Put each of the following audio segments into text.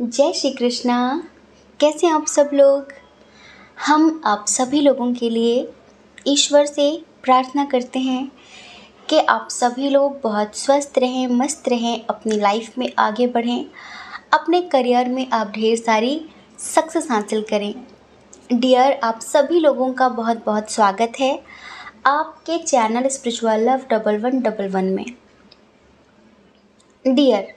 जय श्री कृष्णा। कैसे हैं आप सब लोग। हम आप सभी लोगों के लिए ईश्वर से प्रार्थना करते हैं कि आप सभी लोग बहुत स्वस्थ रहें, मस्त रहें, अपनी लाइफ में आगे बढ़ें, अपने करियर में आप ढेर सारी सक्सेस हासिल करें। डियर, आप सभी लोगों का बहुत बहुत स्वागत है आपके चैनल स्पिरिचुअल लव 1111 में। डियर,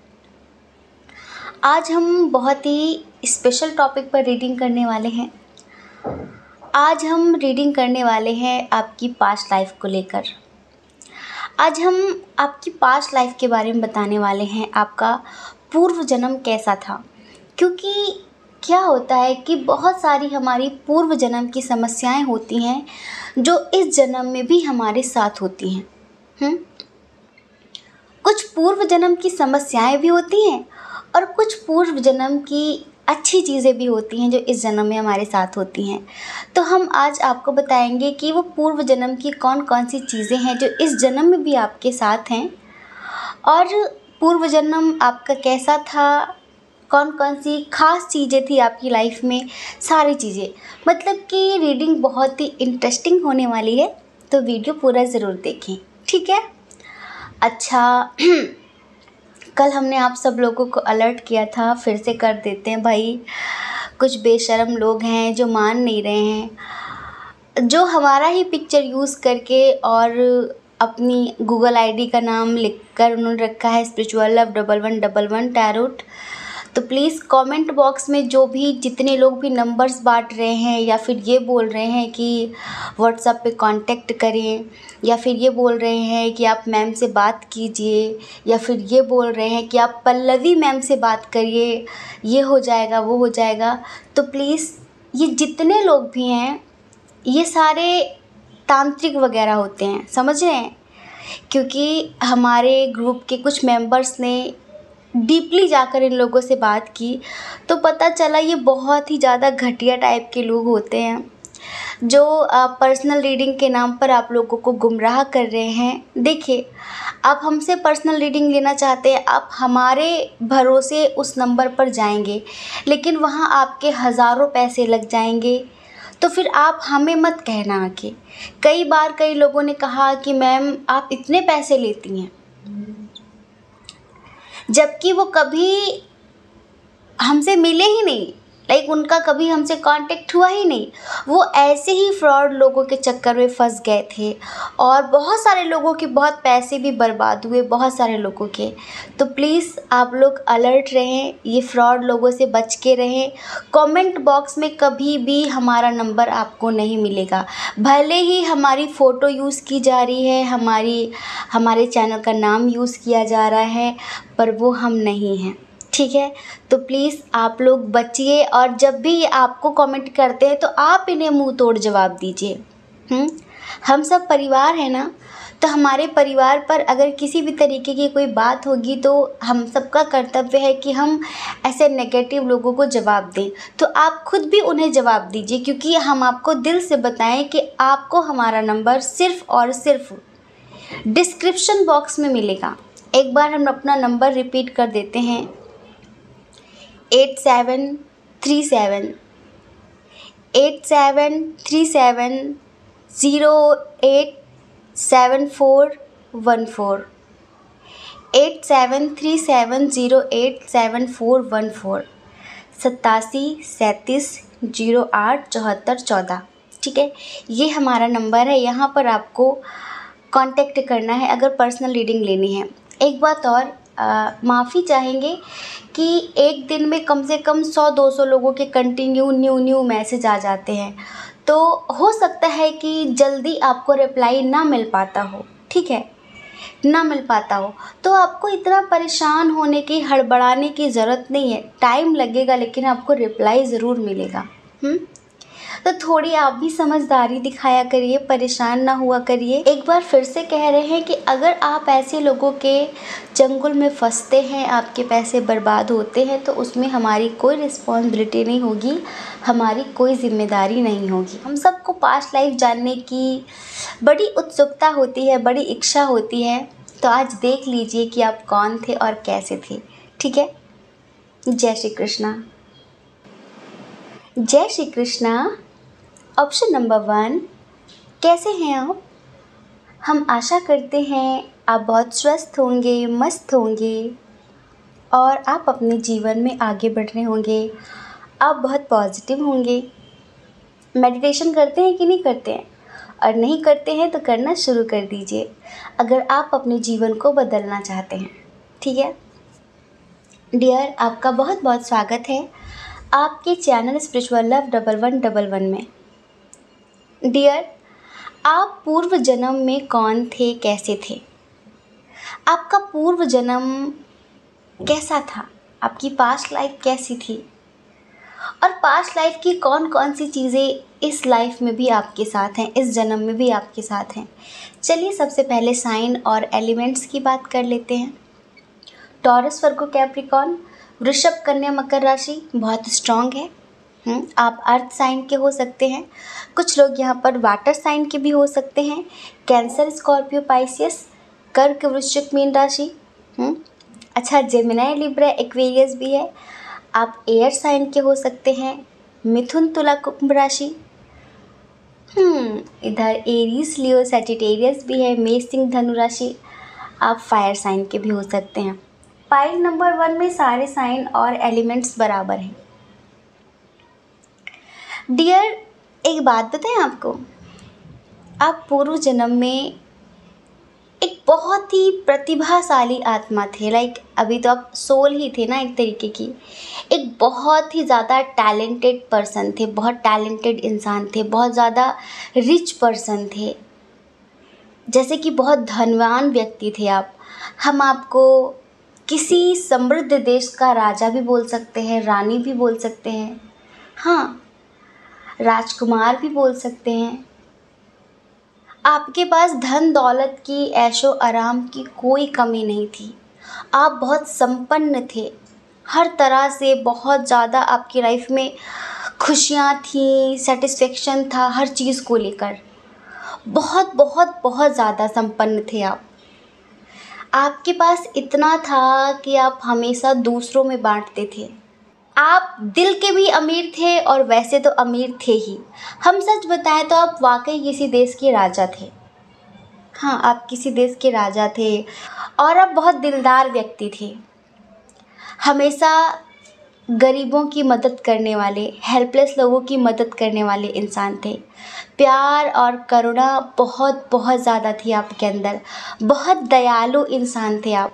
आज हम बहुत ही स्पेशल टॉपिक पर रीडिंग करने वाले हैं। आज हम रीडिंग करने वाले हैं आपकी पास्ट लाइफ को लेकर। आज हम आपकी पास्ट लाइफ के बारे में बताने वाले हैं, आपका पूर्व जन्म कैसा था। क्योंकि क्या होता है कि बहुत सारी हमारी पूर्व जन्म की समस्याएं होती हैं जो इस जन्म में भी हमारे साथ होती हैं। कुछ पूर्व जन्म की समस्याएं भी होती हैं और कुछ पूर्व जन्म की अच्छी चीज़ें भी होती हैं जो इस जन्म में हमारे साथ होती हैं। तो हम आज आपको बताएंगे कि वो पूर्व जन्म की कौन कौन सी चीज़ें हैं जो इस जन्म में भी आपके साथ हैं, और पूर्व जन्म आपका कैसा था, कौन कौन सी खास चीज़ें थी आपकी लाइफ में, सारी चीज़ें। मतलब कि रीडिंग बहुत ही इंटरेस्टिंग होने वाली है, तो वीडियो पूरा ज़रूर देखें, ठीक है। अच्छा कल हमने आप सब लोगों को अलर्ट किया था, फिर से कर देते हैं भाई। कुछ बेशर्म लोग हैं जो मान नहीं रहे हैं, जो हमारा ही पिक्चर यूज़ करके और अपनी गूगल आईडी का नाम लिखकर उन्होंने रखा है स्पिरिचुअल लव 1111 टैरोट। तो प्लीज़ कमेंट बॉक्स में जो भी जितने लोग भी नंबर्स बांट रहे हैं, या फिर ये बोल रहे हैं कि व्हाट्सएप पे कांटेक्ट करें, या फिर ये बोल रहे हैं कि आप मैम से बात कीजिए, या फिर ये बोल रहे हैं कि आप पल्लवी मैम से बात करिए, ये हो जाएगा वो हो जाएगा, तो प्लीज़ ये जितने लोग भी हैं ये सारे तांत्रिक वगैरह होते हैं, समझ रहे हैं। क्योंकि हमारे ग्रुप के कुछ मेंबर्स ने डीपली जाकर इन लोगों से बात की तो पता चला ये बहुत ही ज़्यादा घटिया टाइप के लोग होते हैं जो पर्सनल रीडिंग के नाम पर आप लोगों को गुमराह कर रहे हैं। देखिए, आप हमसे पर्सनल रीडिंग लेना चाहते हैं, आप हमारे भरोसे उस नंबर पर जाएंगे, लेकिन वहाँ आपके हज़ारों पैसे लग जाएंगे। तो फिर आप हमें मत कहना आके। कई बार कई लोगों ने कहा कि मैम आप इतने पैसे लेती हैं, जबकि वो कभी हमसे मिले ही नहीं, उनका कभी हमसे कांटेक्ट हुआ ही नहीं। वो ऐसे ही फ्रॉड लोगों के चक्कर में फंस गए थे और बहुत सारे लोगों के बहुत पैसे भी बर्बाद हुए, बहुत सारे लोगों के। तो प्लीज़ आप लोग अलर्ट रहें, ये फ्रॉड लोगों से बच के रहें। कमेंट बॉक्स में कभी भी हमारा नंबर आपको नहीं मिलेगा। भले ही हमारी फ़ोटो यूज़ की जा रही है, हमारे चैनल का नाम यूज़ किया जा रहा है, पर वो हम नहीं हैं, ठीक है। तो प्लीज़ आप लोग बचिए, और जब भी आपको कमेंट करते हैं तो आप इन्हें मुंह तोड़ जवाब दीजिए। हम सब परिवार है ना, तो हमारे परिवार पर अगर किसी भी तरीके की कोई बात होगी तो हम सबका कर्तव्य है कि हम ऐसे नेगेटिव लोगों को जवाब दें। तो आप खुद भी उन्हें जवाब दीजिए, क्योंकि हम आपको दिल से बताएं कि आपको हमारा नंबर सिर्फ़ और सिर्फ डिस्क्रिप्शन बॉक्स में मिलेगा। एक बार हम अपना नंबर रिपीट कर देते हैं, 8737087414, 8737087414, 8737087414, ठीक है। ये हमारा नंबर है, यहाँ पर आपको कांटेक्ट करना है अगर पर्सनल रीडिंग लेनी है। एक बात और, माफ़ी चाहेंगे कि एक दिन में कम से कम 100-200 लोगों के कंटिन्यू न्यू मैसेज आ जाते हैं, तो हो सकता है कि जल्दी आपको रिप्लाई ना मिल पाता हो, ठीक है, ना मिल पाता हो। तो आपको इतना परेशान होने की, हड़बड़ाने की ज़रूरत नहीं है। टाइम लगेगा लेकिन आपको रिप्लाई ज़रूर मिलेगा। तो थोड़ी आप भी समझदारी दिखाया करिए, परेशान ना हुआ करिए। एक बार फिर से कह रहे हैं कि अगर आप ऐसे लोगों के चंगुल में फंसते हैं, आपके पैसे बर्बाद होते हैं, तो उसमें हमारी कोई रिस्पॉन्सिबिलिटी नहीं होगी, हमारी कोई जिम्मेदारी नहीं होगी। हम सबको पास्ट लाइफ जानने की बड़ी उत्सुकता होती है, बड़ी इच्छा होती है। तो आज देख लीजिए कि आप कौन थे और कैसे थे, ठीक है। जय श्री कृष्णा। जय श्री कृष्णा। ऑप्शन नंबर 1, कैसे हैं आप? हम आशा करते हैं आप बहुत स्वस्थ होंगे, मस्त होंगे और आप अपने जीवन में आगे बढ़ रहे होंगे। आप बहुत पॉजिटिव होंगे। मेडिटेशन करते हैं कि नहीं करते हैं? और नहीं करते हैं तो करना शुरू कर दीजिए, अगर आप अपने जीवन को बदलना चाहते हैं। ठीक है डियर, आपका बहुत बहुत स्वागत है आपके चैनल स्पिरिचुअल लव 1111 में। डियर, आप पूर्व जन्म में कौन थे, कैसे थे? आपका पूर्व जन्म कैसा था? आपकी पास्ट लाइफ कैसी थी? और पास्ट लाइफ की कौन कौन सी चीज़ें इस लाइफ में भी आपके साथ हैं, इस जन्म में भी आपके साथ हैं? चलिए सबसे पहले साइन और एलिमेंट्स की बात कर लेते हैं। टॉरस, वर्गो, कैप्रिकॉर्न, वृषभ, कन्या, मकर राशि बहुत स्ट्रांग है। आप अर्थ साइन के हो सकते हैं, कुछ लोग यहाँ पर वाटर साइन के भी हो सकते हैं। कैंसर, स्कॉर्पियो, पाइसियस, कर्क, वृश्चिक, मीन राशि। अच्छा, जेमिनाई, लिब्रा, एक्वेरियस भी है। आप एयर साइन के हो सकते हैं। मिथुन, तुला, कुंभ राशि। इधर एरीज, लियो, सैजिटेरियस भी है। मेष, सिंह, धनु राशि। आप फायर साइन के भी हो सकते हैं। पाइल नंबर 1 में सारे साइन और एलिमेंट्स बराबर हैं। डियर, एक बात बताएं आपको, आप पूर्व जन्म में एक बहुत ही प्रतिभाशाली आत्मा थे। लाइक अभी तो आप सोल ही थे ना एक तरीके की। एक बहुत ही ज़्यादा टैलेंटेड पर्सन थे, बहुत टैलेंटेड इंसान थे, बहुत ज़्यादा रिच पर्सन थे, जैसे कि बहुत धनवान व्यक्ति थे आप। हम आपको किसी समृद्ध देश का राजा भी बोल सकते हैं, रानी भी बोल सकते हैं, हाँ राजकुमार भी बोल सकते हैं। आपके पास धन दौलत की, ऐशो आराम की कोई कमी नहीं थी। आप बहुत संपन्न थे, हर तरह से बहुत ज़्यादा आपकी लाइफ में खुशियाँ थी, सेटिस्फेक्शन था हर चीज़ को लेकर। बहुत बहुत बहुत ज़्यादा संपन्न थे आप। आपके पास इतना था कि आप हमेशा दूसरों में बांटते थे। आप दिल के भी अमीर थे और वैसे तो अमीर थे ही। हम सच बताएं तो आप वाकई किसी देश के राजा थे। हाँ, आप किसी देश के राजा थे और आप बहुत दिलदार व्यक्ति थे। हमेशा गरीबों की मदद करने वाले, हेल्पलेस लोगों की मदद करने वाले इंसान थे। प्यार और करुणा बहुत बहुत ज़्यादा थी आपके अंदर। बहुत दयालु इंसान थे आप।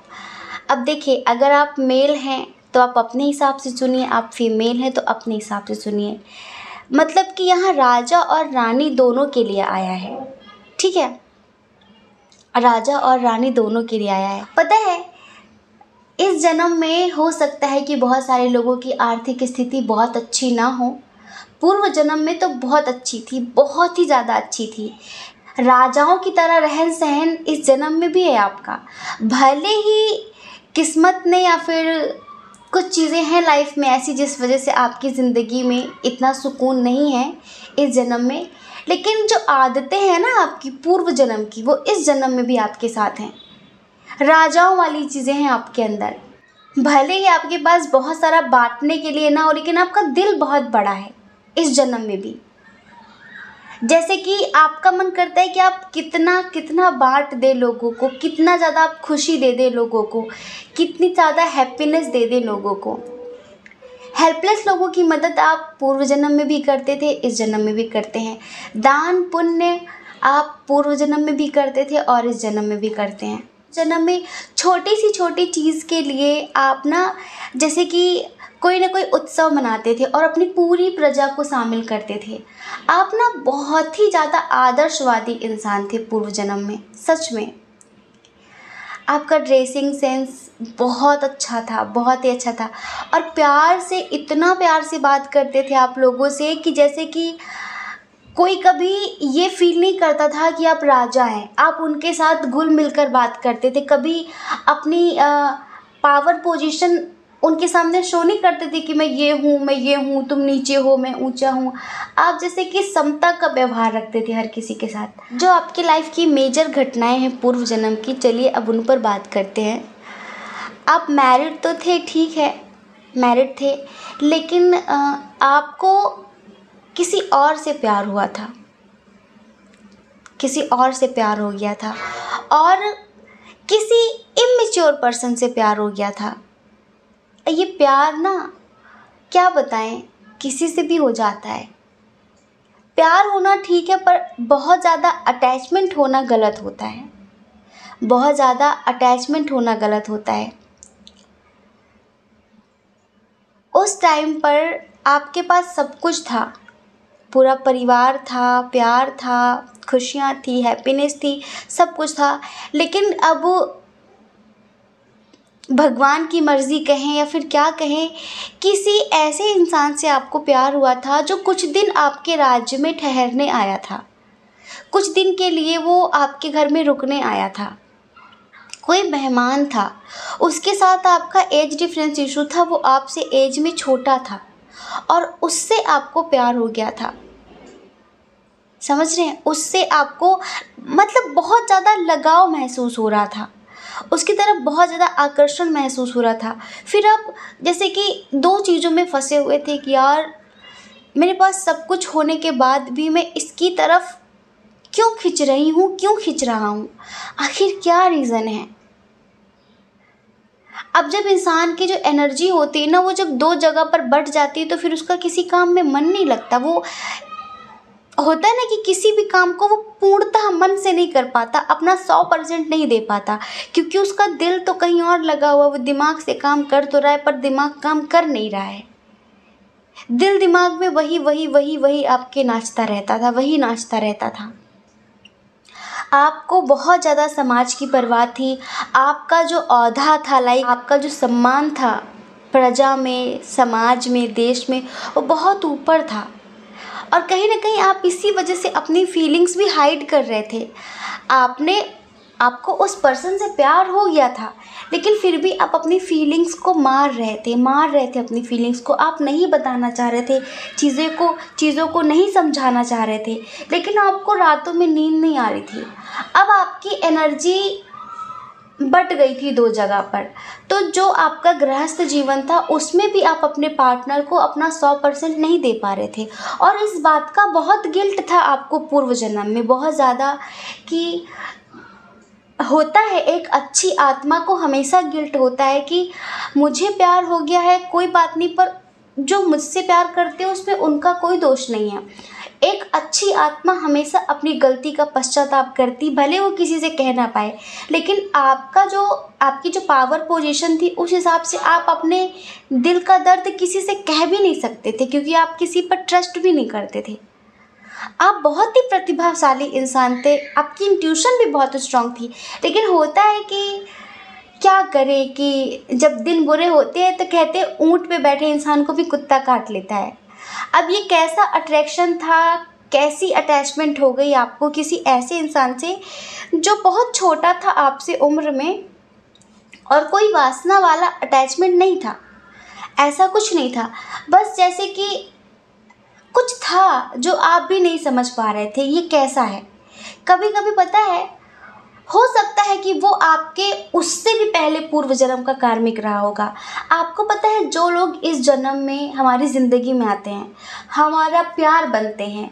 अब देखिए, अगर आप मेल हैं तो आप अपने हिसाब से सुनिए, आप फीमेल हैं तो अपने हिसाब से सुनिए। मतलब कि यहाँ राजा और रानी दोनों के लिए आया है। ठीक है, राजा और रानी दोनों के लिए आया है। पता है, इस जन्म में हो सकता है कि बहुत सारे लोगों की आर्थिक स्थिति बहुत अच्छी ना हो। पूर्व जन्म में तो बहुत अच्छी थी, बहुत ही ज़्यादा अच्छी थी। राजाओं की तरह रहन सहन इस जन्म में भी है आपका। भले ही किस्मत ने या फिर कुछ चीज़ें हैं लाइफ में ऐसी जिस वजह से आपकी ज़िंदगी में इतना सुकून नहीं है इस जन्म में, लेकिन जो आदतें हैं ना आपकी पूर्व जन्म की, वो इस जन्म में भी आपके साथ हैं। राजाओं वाली चीज़ें हैं आपके अंदर। भले ही आपके पास बहुत सारा बांटने के लिए ना हो, लेकिन आपका दिल बहुत बड़ा है इस जन्म में भी। जैसे कि आपका मन करता है कि आप कितना कितना बांट दे लोगों को, कितना ज़्यादा आप खुशी दे दे लोगों को, कितनी ज़्यादा हैप्पीनेस दे दे लोगों को। हेल्पलेस लोगों की मदद आप पूर्व जन्म में भी करते थे, इस जन्म में भी करते हैं। दान पुण्य आप पूर्व जन्म में भी करते थे और इस जन्म में भी करते हैं। जन्म में छोटी सी छोटी चीज़ के लिए आप ना, जैसे कि कोई ना कोई उत्सव मनाते थे और अपनी पूरी प्रजा को शामिल करते थे। आप ना बहुत ही ज़्यादा आदर्शवादी इंसान थे पूर्व जन्म में, सच में। आपका ड्रेसिंग सेंस बहुत अच्छा था, बहुत ही अच्छा था। और प्यार से, इतना प्यार से बात करते थे आप लोगों से कि जैसे कि कोई कभी ये फील नहीं करता था कि आप राजा हैं। आप उनके साथ घुल मिलकर बात करते थे, कभी अपनी पावर पोजीशन उनके सामने शो नहीं करते थे कि मैं ये हूँ, तुम नीचे हो, मैं ऊंचा हूँ। आप जैसे कि समता का व्यवहार रखते थे हर किसी के साथ। जो आपकी लाइफ की मेजर घटनाएं हैं पूर्व जन्म की, चलिए अब उन पर बात करते हैं। आप मैरिड तो थे, ठीक है, मैरिड थे, लेकिन आपको किसी और से प्यार हुआ था, किसी और से प्यार हो गया था, और किसी इमेच्योर पर्सन से प्यार हो गया था। ये प्यार ना, क्या बताएं, किसी से भी हो जाता है। प्यार होना ठीक है, पर बहुत ज़्यादा अटैचमेंट होना गलत होता है, बहुत ज़्यादा अटैचमेंट होना गलत होता है। उस टाइम पर आपके पास सब कुछ था, पूरा परिवार था, प्यार था, खुशियाँ थी, हैप्पीनेस थी, सब कुछ था, लेकिन अब भगवान की मर्ज़ी कहें या फिर क्या कहें, किसी ऐसे इंसान से आपको प्यार हुआ था जो कुछ दिन आपके राज्य में ठहरने आया था, कुछ दिन के लिए वो आपके घर में रुकने आया था, कोई मेहमान था। उसके साथ आपका एज डिफरेंस इशू था, वो आपसे एज में छोटा था और उससे आपको प्यार हो गया था। समझ रहे हैं? उससे आपको मतलब बहुत ज़्यादा लगाव महसूस हो रहा था, उसकी तरफ बहुत ज़्यादा आकर्षण महसूस हो रहा था। फिर आप जैसे कि दो चीज़ों में फंसे हुए थे कि यार मेरे पास सब कुछ होने के बाद भी मैं इसकी तरफ क्यों खिंच रही हूँ, क्यों खिंच रहा हूँ, आखिर क्या रीज़न है। अब जब इंसान की जो एनर्जी होती है ना, वो जब दो जगह पर बट जाती है तो फिर उसका किसी काम में मन नहीं लगता। वो होता है ना कि किसी भी काम को वो पूर्णतः मन से नहीं कर पाता, अपना 100% नहीं दे पाता, क्योंकि उसका दिल तो कहीं और लगा हुआ। वो दिमाग से काम कर तो रहा है पर दिमाग काम कर नहीं रहा है। दिल दिमाग में वही वही वही वही आपके नाचता रहता था, वही नाचता रहता था। आपको बहुत ज़्यादा समाज की परवाह थी, आपका जो औहदा था, लाइक आपका जो सम्मान था प्रजा में, समाज में, देश में, वो बहुत ऊपर था। और कहीं ना कहीं आप इसी वजह से अपनी फीलिंग्स भी हाइड कर रहे थे। आपको उस पर्सन से प्यार हो गया था, लेकिन फिर भी आप अपनी फीलिंग्स को मार रहे थे अपनी फीलिंग्स को। आप नहीं बताना चाह रहे थे चीज़ों को नहीं समझाना चाह रहे थे, लेकिन आपको रातों में नींद नहीं आ रही थी। अब आपकी एनर्जी बट गई थी दो जगह पर। तो जो आपका गृहस्थ जीवन था उसमें भी आप अपने पार्टनर को अपना 100% नहीं दे पा रहे थे, और इस बात का बहुत गिल्ट था आपको पूर्व जन्म में, बहुत ज़्यादा। कि होता है, एक अच्छी आत्मा को हमेशा गिल्ट होता है कि मुझे प्यार हो गया है, कोई बात नहीं, पर जो मुझसे प्यार करते हैं उसमें उनका कोई दोष नहीं है। एक अच्छी आत्मा हमेशा अपनी गलती का पश्चाताप करती, भले वो किसी से कह ना पाए, लेकिन आपकी जो पावर पोजीशन थी उस हिसाब से आप अपने दिल का दर्द किसी से कह भी नहीं सकते थे, क्योंकि आप किसी पर ट्रस्ट भी नहीं करते थे। आप बहुत ही प्रतिभाशाली इंसान थे, आपकी इंट्यूशन भी बहुत स्ट्रांग थी, लेकिन होता है कि क्या करें कि जब दिन बुरे होते हैं तो कहते हैं ऊँट पे बैठे इंसान को भी कुत्ता काट लेता है। अब ये कैसा अट्रैक्शन था, कैसी अटैचमेंट हो गई आपको किसी ऐसे इंसान से जो बहुत छोटा था आपसे उम्र में, और कोई वासना वाला अटैचमेंट नहीं था, ऐसा कुछ नहीं था। बस जैसे कि कुछ था जो आप भी नहीं समझ पा रहे थे ये कैसा है। कभी कभी पता है, हो सकता है कि वो आपके उससे भी पहले पूर्व जन्म का कार्मिक रहा होगा। आपको पता है, जो लोग इस जन्म में हमारी ज़िंदगी में आते हैं, हमारा प्यार बनते हैं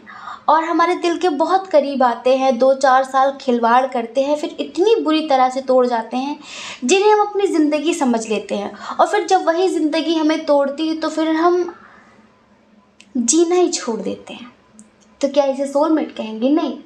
और हमारे दिल के बहुत करीब आते हैं, 2-4 साल खिलवाड़ करते हैं, फिर इतनी बुरी तरह से तोड़ जाते हैं जिन्हें हम अपनी ज़िंदगी समझ लेते हैं, और फिर जब वही ज़िंदगी हमें तोड़ती है तो फिर हम जीना ही छोड़ देते हैं। तो क्या इसे सोलमेट कहेंगे? नहीं,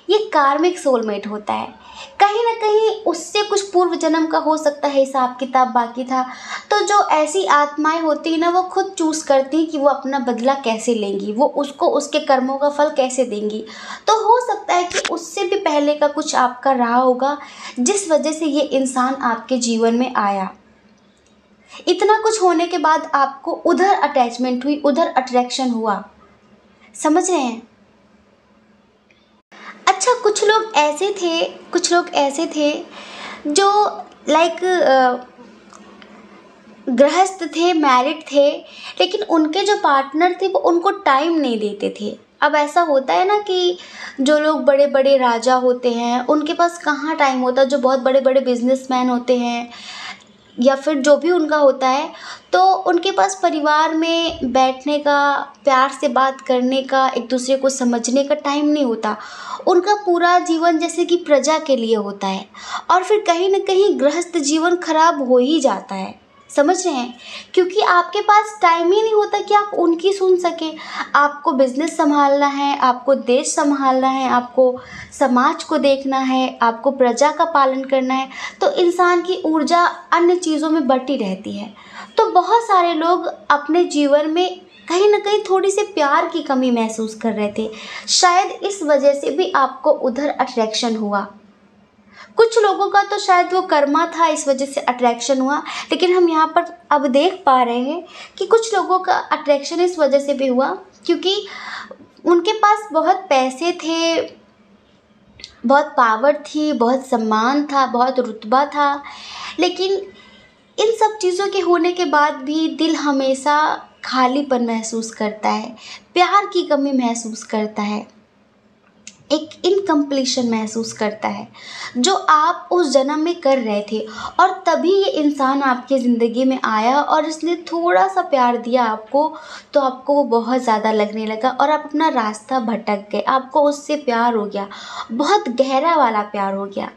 ये कार्मिक सोलमेट होता है। कहीं ना कहीं उससे कुछ पूर्व जन्म का हो सकता है हिसाब किताब बाकी था। तो जो ऐसी आत्माएं होती हैं ना, वो खुद चूज़ करती हैं कि वो अपना बदला कैसे लेंगी, वो उसको उसके कर्मों का फल कैसे देंगी। तो हो सकता है कि उससे भी पहले का कुछ आपका रहा होगा जिस वजह से ये इंसान आपके जीवन में आया। इतना कुछ होने के बाद आपको उधर अटैचमेंट हुई, उधर अट्रैक्शन हुआ। समझ रहे हैं? अच्छा, कुछ लोग ऐसे थे जो लाइक गृहस्थ थे, मैरिड थे, लेकिन उनके जो पार्टनर थे वो उनको टाइम नहीं देते थे। अब ऐसा होता है ना कि जो लोग बड़े बड़े राजा होते हैं उनके पास कहाँ टाइम होता, जो बहुत बड़े बड़े बिजनेसमैन होते हैं, या फिर जो भी उनका होता है, तो उनके पास परिवार में बैठने का, प्यार से बात करने का, एक दूसरे को समझने का टाइम नहीं होता। उनका पूरा जीवन जैसे कि प्रजा के लिए होता है, और फिर कहीं न कहीं गृहस्थ जीवन खराब हो ही जाता है। समझ रहे हैं? क्योंकि आपके पास टाइम ही नहीं होता कि आप उनकी सुन सकें। आपको बिज़नेस सँभालना है, आपको देश सँभालना है, आपको समाज को देखना है, आपको प्रजा का पालन करना है, तो इंसान की ऊर्जा अन्य चीज़ों में बटी रहती है। तो बहुत सारे लोग अपने जीवन में कहीं न कहीं थोड़ी-सी प्यार की कमी महसूस कर रहे थे। शायद इस वजह से भी आपको उधर अट्रैक्शन हुआ। कुछ लोगों का तो शायद वो कर्मा था, इस वजह से अट्रैक्शन हुआ, लेकिन हम यहाँ पर अब देख पा रहे हैं कि कुछ लोगों का अट्रैक्शन इस वजह से भी हुआ क्योंकि उनके पास बहुत पैसे थे, बहुत पावर थी, बहुत सम्मान था, बहुत रुतबा था, लेकिन इन सब चीज़ों के होने के बाद भी दिल हमेशा खालीपन महसूस करता है, प्यार की कमी महसूस करता है, एक इनकम्प्लीशन महसूस करता है, जो आप उस जन्म में कर रहे थे। और तभी ये इंसान आपकी ज़िंदगी में आया और इसने थोड़ा सा प्यार दिया आपको, तो आपको वो बहुत ज़्यादा लगने लगा और आप अपना रास्ता भटक गए, आपको उससे प्यार हो गया, बहुत गहरा वाला प्यार हो गया।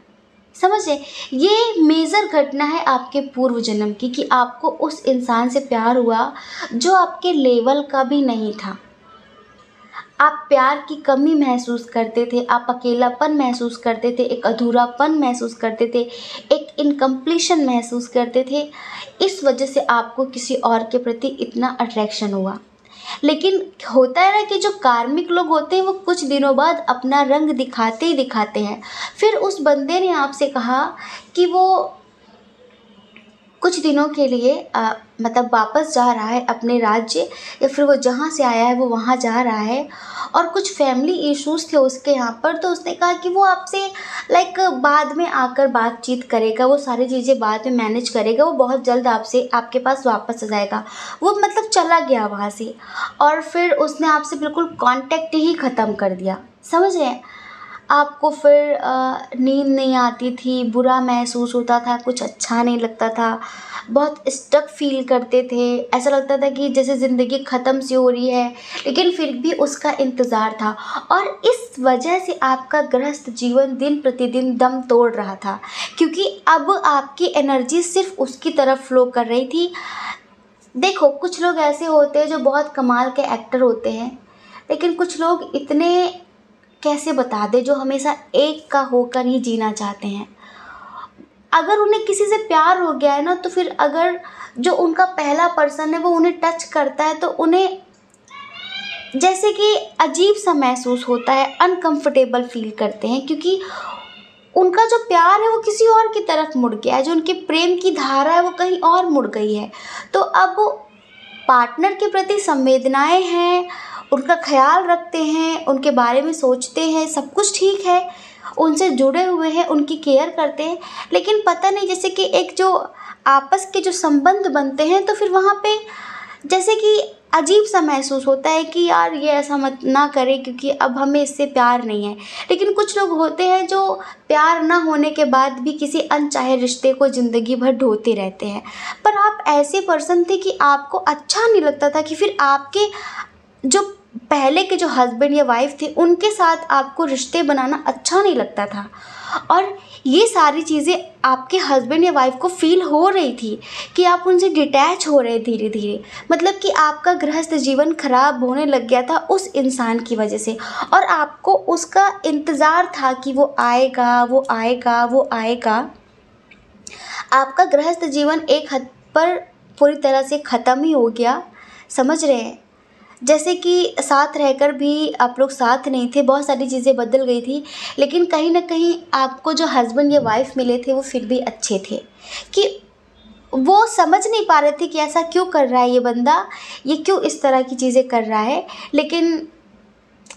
समझे? ये मेजर घटना है आपके पूर्व जन्म की कि आपको उस इंसान से प्यार हुआ जो आपके लेवल का भी नहीं था। आप प्यार की कमी महसूस करते थे, आप अकेलापन महसूस करते थे, एक अधूरापन महसूस करते थे, एक इनकम्प्लीशन महसूस करते थे। इस वजह से आपको किसी और के प्रति इतना अट्रैक्शन हुआ। लेकिन होता है ना कि जो कार्मिक लोग होते हैं वो कुछ दिनों बाद अपना रंग दिखाते ही दिखाते हैं। फिर उस बंदे ने आपसे कहा कि वो कुछ दिनों के लिए मतलब वापस जा रहा है अपने राज्य, या फिर वो जहाँ से आया है वो वहाँ जा रहा है, और कुछ फैमिली इश्यूज़ थे उसके यहाँ पर। तो उसने कहा कि वो आपसे लाइक बाद में आकर बातचीत करेगा, वो सारी चीज़ें बाद में मैनेज करेगा, वो बहुत जल्द आपसे आपके पास वापस आ जाएगा। वो मतलब चला गया वहाँ से, और फिर उसने आपसे बिल्कुल कांटेक्ट ही ख़त्म कर दिया। समझ रहे हैं? आपको फिर नींद नहीं आती थी, बुरा महसूस होता था, कुछ अच्छा नहीं लगता था, बहुत स्टक फ़ील करते थे, ऐसा लगता था कि जैसे ज़िंदगी ख़त्म सी हो रही है, लेकिन फिर भी उसका इंतज़ार था। और इस वजह से आपका गृहस्थ जीवन दिन प्रतिदिन दम तोड़ रहा था, क्योंकि अब आपकी एनर्जी सिर्फ उसकी तरफ फ़्लो कर रही थी। देखो, कुछ लोग ऐसे होते हैं जो बहुत कमाल के एक्टर होते हैं, लेकिन कुछ लोग इतने, कैसे बता दें, जो हमेशा एक का होकर ही जीना चाहते हैं। अगर उन्हें किसी से प्यार हो गया है ना, तो फिर अगर जो उनका पहला पर्सन है वो उन्हें टच करता है, तो उन्हें जैसे कि अजीब सा महसूस होता है, अनकंफर्टेबल फील करते हैं, क्योंकि उनका जो प्यार है वो किसी और की तरफ मुड़ गया है, जो उनके प्रेम की धारा है वो कहीं और मुड़ गई है। तो अब पार्टनर के प्रति संवेदनाएं हैं, उनका ख्याल रखते हैं, उनके बारे में सोचते हैं, सब कुछ ठीक है, उनसे जुड़े हुए हैं, उनकी केयर करते हैं, लेकिन पता नहीं जैसे कि एक जो आपस के जो संबंध बनते हैं, तो फिर वहाँ पे जैसे कि अजीब सा महसूस होता है कि यार ये ऐसा मत ना करें, क्योंकि अब हमें इससे प्यार नहीं है। लेकिन कुछ लोग होते हैं जो प्यार ना होने के बाद भी किसी अनचाहे रिश्ते को ज़िंदगी भर ढोते रहते हैं। पर आप ऐसे पर्सन थे कि आपको अच्छा नहीं लगता था कि फिर आपके जो पहले के जो हस्बैंड या वाइफ थे उनके साथ आपको रिश्ते बनाना अच्छा नहीं लगता था, और ये सारी चीज़ें आपके हस्बैंड या वाइफ को फील हो रही थी कि आप उनसे डिटैच हो रहे धीरे धीरे। मतलब कि आपका गृहस्थ जीवन खराब होने लग गया था उस इंसान की वजह से, और आपको उसका इंतज़ार था कि वो आएगा, वो आएगा, वो आएगा। आपका गृहस्थ जीवन एक हद पर पूरी तरह से ख़त्म ही हो गया। समझ रहे हैं? जैसे कि साथ रहकर भी आप लोग साथ नहीं थे, बहुत सारी चीज़ें बदल गई थी, लेकिन कहीं न कहीं आपको जो हस्बैंड या वाइफ मिले थे वो फिर भी अच्छे थे, कि वो समझ नहीं पा रहे थे कि ऐसा क्यों कर रहा है ये बंदा, ये क्यों इस तरह की चीज़ें कर रहा है। लेकिन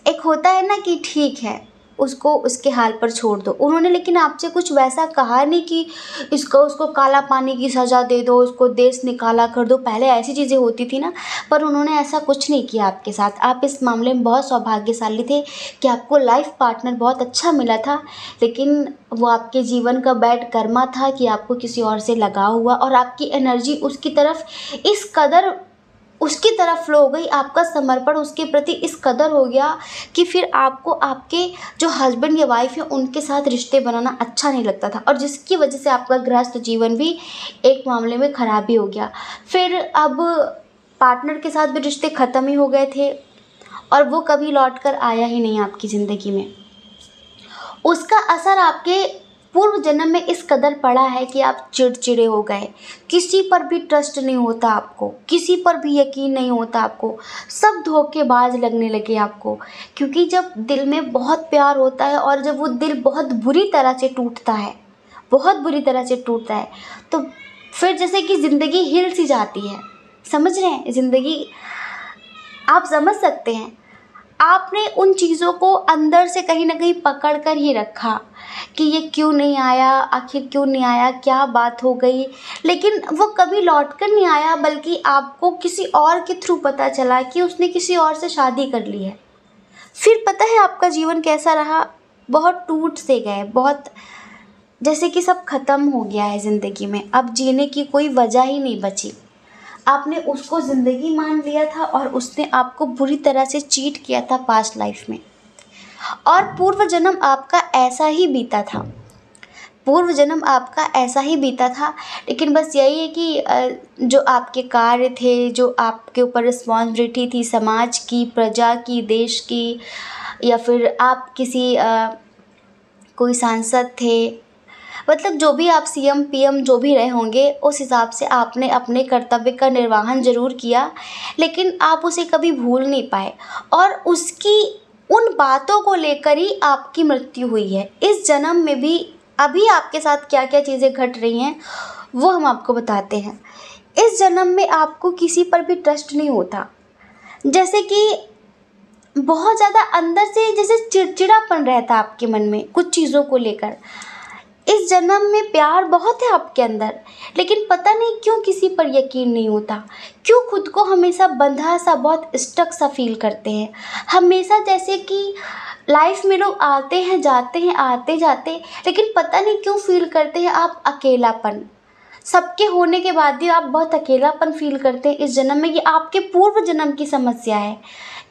एक होता है ना कि ठीक है, उसको उसके हाल पर छोड़ दो। उन्होंने लेकिन आपसे कुछ वैसा कहा नहीं कि उसको काला पानी की सज़ा दे दो, उसको देश निकाला कर दो, पहले ऐसी चीज़ें होती थी ना, पर उन्होंने ऐसा कुछ नहीं किया आपके साथ। आप इस मामले में बहुत सौभाग्यशाली थे कि आपको लाइफ पार्टनर बहुत अच्छा मिला था, लेकिन वो आपके जीवन का बैड कर्मा था कि आपको किसी और से लगाव हुआ और आपकी एनर्जी उसकी तरफ इस कदर उसकी तरफ फ्लो हो गई, आपका समर्पण उसके प्रति इस कदर हो गया कि फिर आपको आपके जो हस्बैंड या वाइफ है उनके साथ रिश्ते बनाना अच्छा नहीं लगता था, और जिसकी वजह से आपका गृहस्थ जीवन भी एक मामले में ख़राब ही हो गया। फिर अब पार्टनर के साथ भी रिश्ते ख़त्म ही हो गए थे और वो कभी लौट कर आया ही नहीं आपकी ज़िंदगी में। उसका असर आपके पूर्व जन्म में इस कदर पड़ा है कि आप चिड़चिड़े हो गए, किसी पर भी ट्रस्ट नहीं होता आपको, किसी पर भी यकीन नहीं होता आपको, सब धोखेबाज लगने लगे आपको। क्योंकि जब दिल में बहुत प्यार होता है और जब वो दिल बहुत बुरी तरह से टूटता है, बहुत बुरी तरह से टूटता है, तो फिर जैसे कि ज़िंदगी हिल सी जाती है। समझ रहे हैं? ज़िंदगी आप समझ सकते हैं। आपने उन चीज़ों को अंदर से कहीं ना कहीं पकड़ कर ही रखा कि ये क्यों नहीं आया, आखिर क्यों नहीं आया, क्या बात हो गई, लेकिन वो कभी लौट कर नहीं आया, बल्कि आपको किसी और के थ्रू पता चला कि उसने किसी और से शादी कर ली है। फिर पता है आपका जीवन कैसा रहा? बहुत टूट से गए, बहुत जैसे कि सब खत्म हो गया है ज़िंदगी में, अब जीने की कोई वजह ही नहीं बची। आपने उसको ज़िंदगी मान लिया था और उसने आपको बुरी तरह से चीट किया था पास्ट लाइफ में, और पूर्व जन्म आपका ऐसा ही बीता था, पूर्व जन्म आपका ऐसा ही बीता था। लेकिन बस यही है कि जो आपके कार्य थे, जो आपके ऊपर रिस्पॉन्सिबिलिटी थी समाज की, प्रजा की, देश की, या फिर आप किसी कोई सांसद थे, मतलब जो भी आप सीएम पीएम जो भी रहे होंगे, उस हिसाब से आपने अपने कर्तव्य का निर्वहन ज़रूर किया, लेकिन आप उसे कभी भूल नहीं पाए, और उसकी उन बातों को लेकर ही आपकी मृत्यु हुई है। इस जन्म में भी अभी आपके साथ क्या क्या चीज़ें घट रही हैं वो हम आपको बताते हैं। इस जन्म में आपको किसी पर भी ट्रस्ट नहीं होता, जैसे कि बहुत ज़्यादा अंदर से जैसे चिड़चिड़ापन रहता आपके मन में कुछ चीज़ों को लेकर। इस जन्म में प्यार बहुत है आपके अंदर, लेकिन पता नहीं क्यों किसी पर यकीन नहीं होता, क्यों खुद को हमेशा बंधा सा, बहुत स्टक सा फील करते हैं। हमेशा जैसे कि लाइफ में लोग आते हैं जाते हैं, आते जाते, लेकिन पता नहीं क्यों फील करते हैं आप अकेलापन। सबके होने के बाद भी आप बहुत अकेलापन फील करते हैं इस जन्म में। ये आपके पूर्व जन्म की समस्या है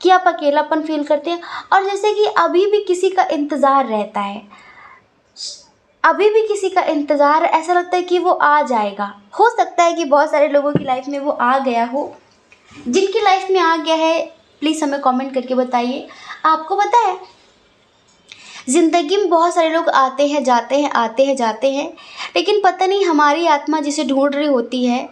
कि आप अकेलापन फील करते हैं, और जैसे कि अभी भी किसी का इंतज़ार रहता है, अभी भी किसी का इंतज़ार, ऐसा लगता है कि वो आ जाएगा। हो सकता है कि बहुत सारे लोगों की लाइफ में वो आ गया हो। जिनकी लाइफ में आ गया है प्लीज़ हमें कमेंट करके बताइए। आपको पता है ज़िंदगी में बहुत सारे लोग आते हैं जाते हैं, आते हैं जाते हैं, लेकिन पता नहीं हमारी आत्मा जिसे ढूंढ रही होती है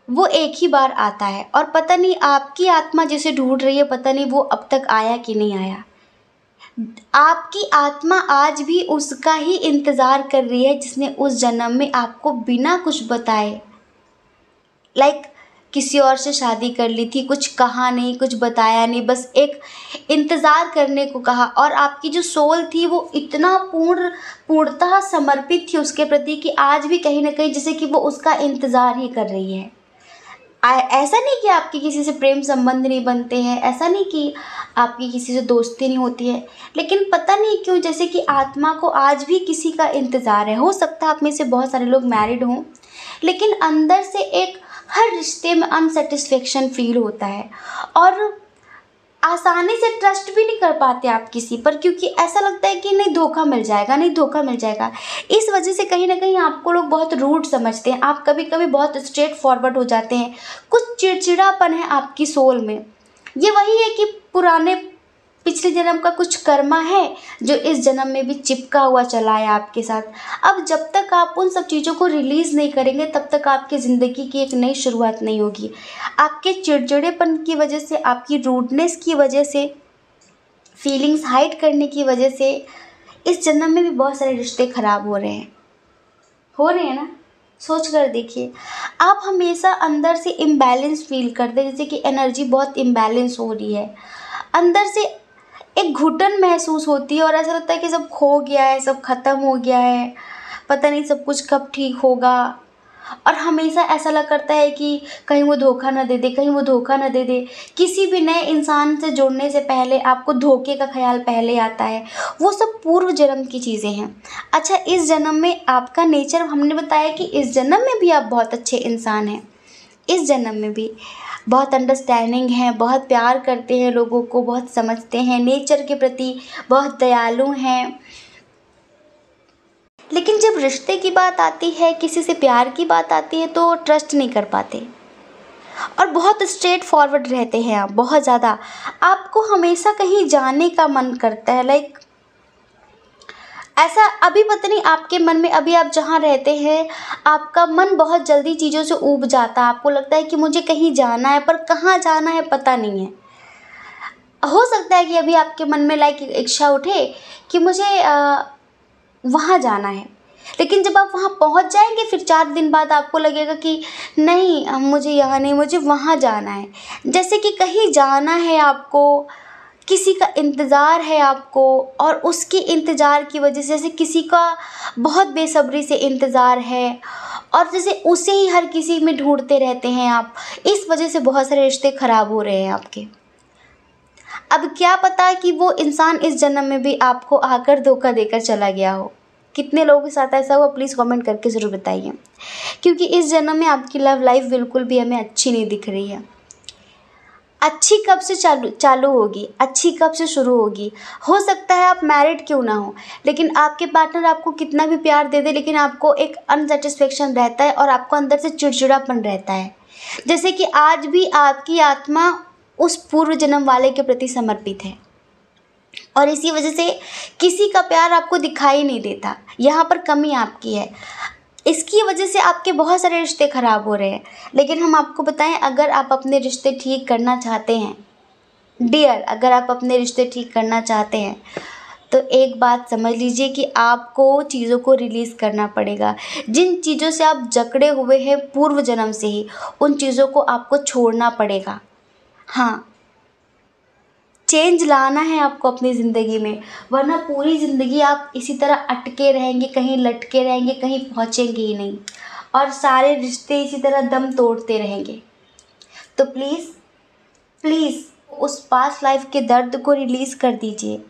वो एक ही बार आता है, और पता नहीं आपकी आत्मा जिसे ढूंढ रही है, पता नहीं वो अब तक आया कि नहीं आया। आपकी आत्मा आज भी उसका ही इंतज़ार कर रही है जिसने उस जन्म में आपको बिना कुछ बताए, किसी और से शादी कर ली थी, कुछ कहा नहीं, कुछ बताया नहीं, बस एक इंतज़ार करने को कहा। और आपकी जो सोल थी वो इतना पूर्णतः समर्पित थी उसके प्रति कि आज भी कहीं ना कहीं जैसे कि वो उसका इंतज़ार ही कर रही है। ऐसा नहीं कि आपकी किसी से प्रेम संबंध नहीं बनते हैं, ऐसा नहीं कि आपकी किसी से दोस्ती नहीं होती है, लेकिन पता नहीं क्यों जैसे कि आत्मा को आज भी किसी का इंतज़ार है। हो सकता है आप में से बहुत सारे लोग मैरिड हों, लेकिन अंदर से एक हर रिश्ते में अनसेटिस्फेक्शन फील होता है, और आसानी से ट्रस्ट भी नहीं कर पाते आप किसी पर, क्योंकि ऐसा लगता है कि नहीं धोखा मिल जाएगा, नहीं धोखा मिल जाएगा। इस वजह से कहीं ना कहीं आपको लोग बहुत रूड समझते हैं, आप कभी कभी बहुत स्ट्रेट फॉरवर्ड हो जाते हैं, कुछ चिड़चिड़ापन है आपकी सोल में। ये वही है कि पुराने पिछले जन्म का कुछ कर्मा है जो इस जन्म में भी चिपका हुआ चला है आपके साथ। अब जब तक आप उन सब चीज़ों को रिलीज़ नहीं करेंगे तब तक आपकी ज़िंदगी की एक नई शुरुआत नहीं होगी। आपके चिड़चिड़ेपन की वजह से, आपकी रूडनेस की वजह से, फीलिंग्स हाइड करने की वजह से इस जन्म में भी बहुत सारे रिश्ते ख़राब हो रहे हैं ना। सोच कर देखिए, आप हमेशा अंदर से इम्बैलेंस फील करते हैं, जैसे कि एनर्जी बहुत इम्बैलेंस हो रही है अंदर से। एक घुटन महसूस होती है और ऐसा लगता है कि सब खो गया है, सब ख़त्म हो गया है, पता नहीं सब कुछ कब ठीक होगा। और हमेशा ऐसा लग करता है कि कहीं वो धोखा ना दे दे, कहीं वो धोखा ना दे दे। किसी भी नए इंसान से जुड़ने से पहले आपको धोखे का ख्याल पहले आता है। वो सब पूर्व जन्म की चीज़ें हैं। अच्छा, इस जन्म में आपका नेचर हमने बताया कि इस जन्म में भी आप बहुत अच्छे इंसान हैं। इस जन्म में भी बहुत अंडरस्टैंडिंग है, बहुत प्यार करते हैं लोगों को, बहुत समझते हैं, नेचर के प्रति बहुत दयालु हैं। लेकिन जब रिश्ते की बात आती है, किसी से प्यार की बात आती है, तो ट्रस्ट नहीं कर पाते और बहुत स्ट्रेट फॉरवर्ड रहते हैं आप, बहुत ज़्यादा। आपको हमेशा कहीं जाने का मन करता है, लाइक ऐसा अभी पता नहीं आपके मन में, अभी आप जहाँ रहते हैं आपका मन बहुत जल्दी चीज़ों से ऊब जाता है। आपको लगता है कि मुझे कहीं जाना है, पर कहाँ जाना है पता नहीं है। हो सकता है कि अभी आपके मन में लाइक इच्छा उठे कि मुझे वहाँ जाना है, लेकिन जब आप वहाँ पहुँच जाएंगे फिर 4 दिन बाद आपको लगेगा कि नहीं, मुझे यहाँ नहीं, मुझे वहाँ जाना है। जैसे कि कहीं जाना है आपको, किसी का इंतज़ार है आपको, और उसके इंतज़ार की वजह से, जैसे किसी का बहुत बेसब्री से इंतज़ार है और जैसे उसे ही हर किसी में ढूंढते रहते हैं आप, इस वजह से बहुत सारे रिश्ते ख़राब हो रहे हैं आपके। अब क्या पता कि वो इंसान इस जन्म में भी आपको आकर धोखा देकर चला गया हो। कितने लोगों के साथ ऐसा हुआ, प्लीज़ कमेंट करके ज़रूर बताइए, क्योंकि इस जन्म में आपकी लव लाइफ बिल्कुल भी हमें अच्छी नहीं दिख रही है। अच्छी कब से चालू होगी, अच्छी कब से शुरू होगी? हो सकता है आप मैरिड क्यों ना हो, लेकिन आपके पार्टनर आपको कितना भी प्यार दे दे, लेकिन आपको एक अनसेटिस्फेक्शन रहता है और आपको अंदर से चिड़चिड़ापन रहता है। जैसे कि आज भी आपकी आत्मा उस पूर्व जन्म वाले के प्रति समर्पित है और इसी वजह से किसी का प्यार आपको दिखाई नहीं देता। यहाँ पर कमी आपकी है, इसकी वजह से आपके बहुत सारे रिश्ते ख़राब हो रहे हैं। लेकिन हम आपको बताएं, अगर आप अपने रिश्ते ठीक करना चाहते हैं डियर, अगर आप अपने रिश्ते ठीक करना चाहते हैं तो एक बात समझ लीजिए कि आपको चीज़ों को रिलीज़ करना पड़ेगा। जिन चीज़ों से आप जकड़े हुए हैं पूर्व जन्म से ही, उन चीज़ों को आपको छोड़ना पड़ेगा। हाँ, चेंज लाना है आपको अपनी ज़िंदगी में, वरना पूरी ज़िंदगी आप इसी तरह अटके रहेंगे, कहीं लटके रहेंगे, कहीं पहुँचेंगे ही नहीं और सारे रिश्ते इसी तरह दम तोड़ते रहेंगे। तो प्लीज़ प्लीज़ उस पास्ट लाइफ के दर्द को रिलीज़ कर दीजिए।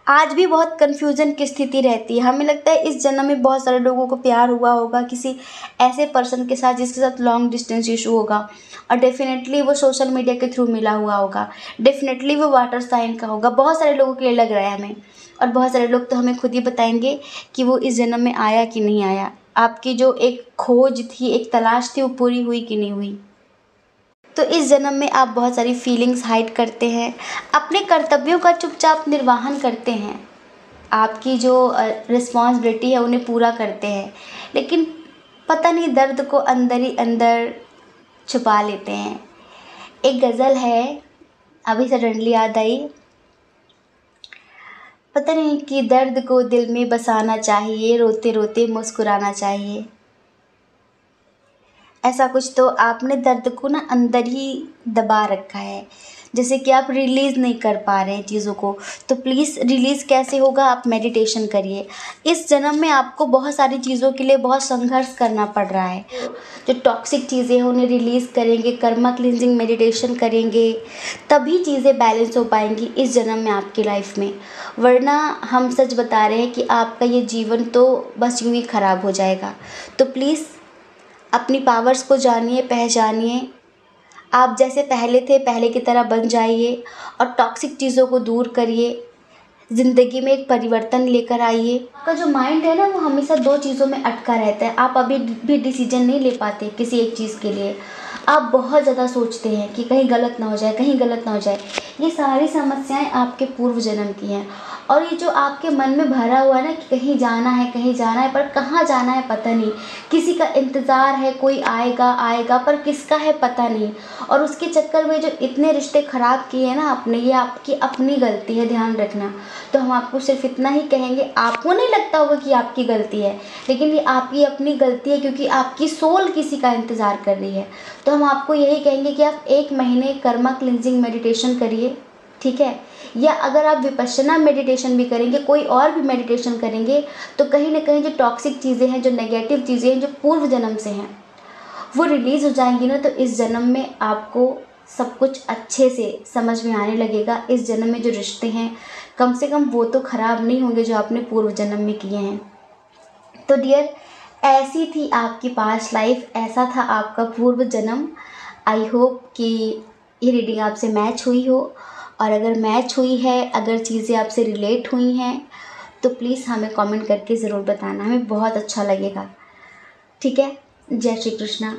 आज भी बहुत कन्फ्यूज़न की स्थिति रहती है। हमें लगता है इस जन्म में बहुत सारे लोगों को प्यार हुआ होगा किसी ऐसे पर्सन के साथ जिसके साथ लॉन्ग डिस्टेंस इशू होगा, और डेफिनेटली वो सोशल मीडिया के थ्रू मिला हुआ होगा, डेफिनेटली वो वाटर साइन का होगा। बहुत सारे लोगों के लिए लग रहा है हमें, और बहुत सारे लोग तो हमें खुद ही बताएंगे कि वो इस जन्म में आया कि नहीं आया। आपकी जो एक खोज थी, एक तलाश थी, वो पूरी हुई कि नहीं हुई। तो इस जन्म में आप बहुत सारी फीलिंग्स हाइड करते हैं, अपने कर्तव्यों का चुपचाप निर्वहन करते हैं, आपकी जो रिस्पॉन्सिबिलिटी है उन्हें पूरा करते हैं, लेकिन पता नहीं दर्द को अंदर ही अंदर छुपा लेते हैं। एक गज़ल है, अभी सडनली याद आई, पता नहीं कि दर्द को दिल में बसाना चाहिए, रोते रोते मुस्कुराना चाहिए। ऐसा कुछ तो आपने दर्द को ना अंदर ही दबा रखा है, जैसे कि आप रिलीज़ नहीं कर पा रहे हैं चीज़ों को। तो प्लीज़ रिलीज़ कैसे होगा, आप मेडिटेशन करिए। इस जन्म में आपको बहुत सारी चीज़ों के लिए बहुत संघर्ष करना पड़ रहा है। जो टॉक्सिक चीज़ें हैं उन्हें रिलीज़ करेंगे, कर्मा क्लिनजिंग मेडिटेशन करेंगे, तभी चीज़ें बैलेंस हो पाएंगी इस जन्म में आपकी लाइफ में। वरना हम सच बता रहे हैं कि आपका ये जीवन तो बस यूँ ही ख़राब हो जाएगा। तो प्लीज़ अपनी पावर्स को जानिए, पहचानिए, आप जैसे पहले थे पहले की तरह बन जाइए और टॉक्सिक चीज़ों को दूर करिए, ज़िंदगी में एक परिवर्तन लेकर आइए। आपका जो माइंड है ना, वो हमेशा 2 चीज़ों में अटका रहता है। आप अभी भी डिसीजन नहीं ले पाते किसी एक चीज़ के लिए। आप बहुत ज़्यादा सोचते हैं कि कहीं गलत ना हो जाए, कहीं गलत ना हो जाए। ये सारी समस्याएं आपके पूर्व जन्म की हैं, और ये जो आपके मन में भरा हुआ है ना कि कहीं जाना है, कहीं जाना है, पर कहाँ जाना है पता नहीं, किसी का इंतज़ार है, कोई आएगा आएगा, पर किसका है पता नहीं। और उसके चक्कर में जो इतने रिश्ते ख़राब किए हैं ना आपने, ये आपकी अपनी गलती है, ध्यान रखना। तो हम आपको सिर्फ इतना ही कहेंगे, आपको नहीं लगता होगा कि आपकी गलती है, लेकिन ये आपकी अपनी गलती है, क्योंकि आपकी सोल किसी का इंतज़ार कर रही है। तो हम आपको यही कहेंगे कि आप 1 महीने कर्मा क्लिनजिंग मेडिटेशन करिए, ठीक है। या अगर आप विपश्यना मेडिटेशन भी करेंगे, कोई और भी मेडिटेशन करेंगे, तो कहीं ना कहीं जो टॉक्सिक चीज़ें हैं, जो नेगेटिव चीज़ें हैं, जो पूर्व जन्म से हैं, वो रिलीज़ हो जाएंगी ना, तो इस जन्म में आपको सब कुछ अच्छे से समझ में आने लगेगा। इस जन्म में जो रिश्ते हैं कम से कम वो तो ख़राब नहीं होंगे जो आपने पूर्व जन्म में किए हैं। तो डियर, ऐसी थी आपकी पास्ट लाइफ, ऐसा था आपका पूर्व जन्म। आई होप कि ये रीडिंग आपसे मैच हुई हो, और अगर मैच हुई है, अगर चीज़ें आपसे रिलेट हुई हैं, तो प्लीज़ हमें कमेंट करके ज़रूर बताना, हमें बहुत अच्छा लगेगा। ठीक है। जय श्री कृष्णा।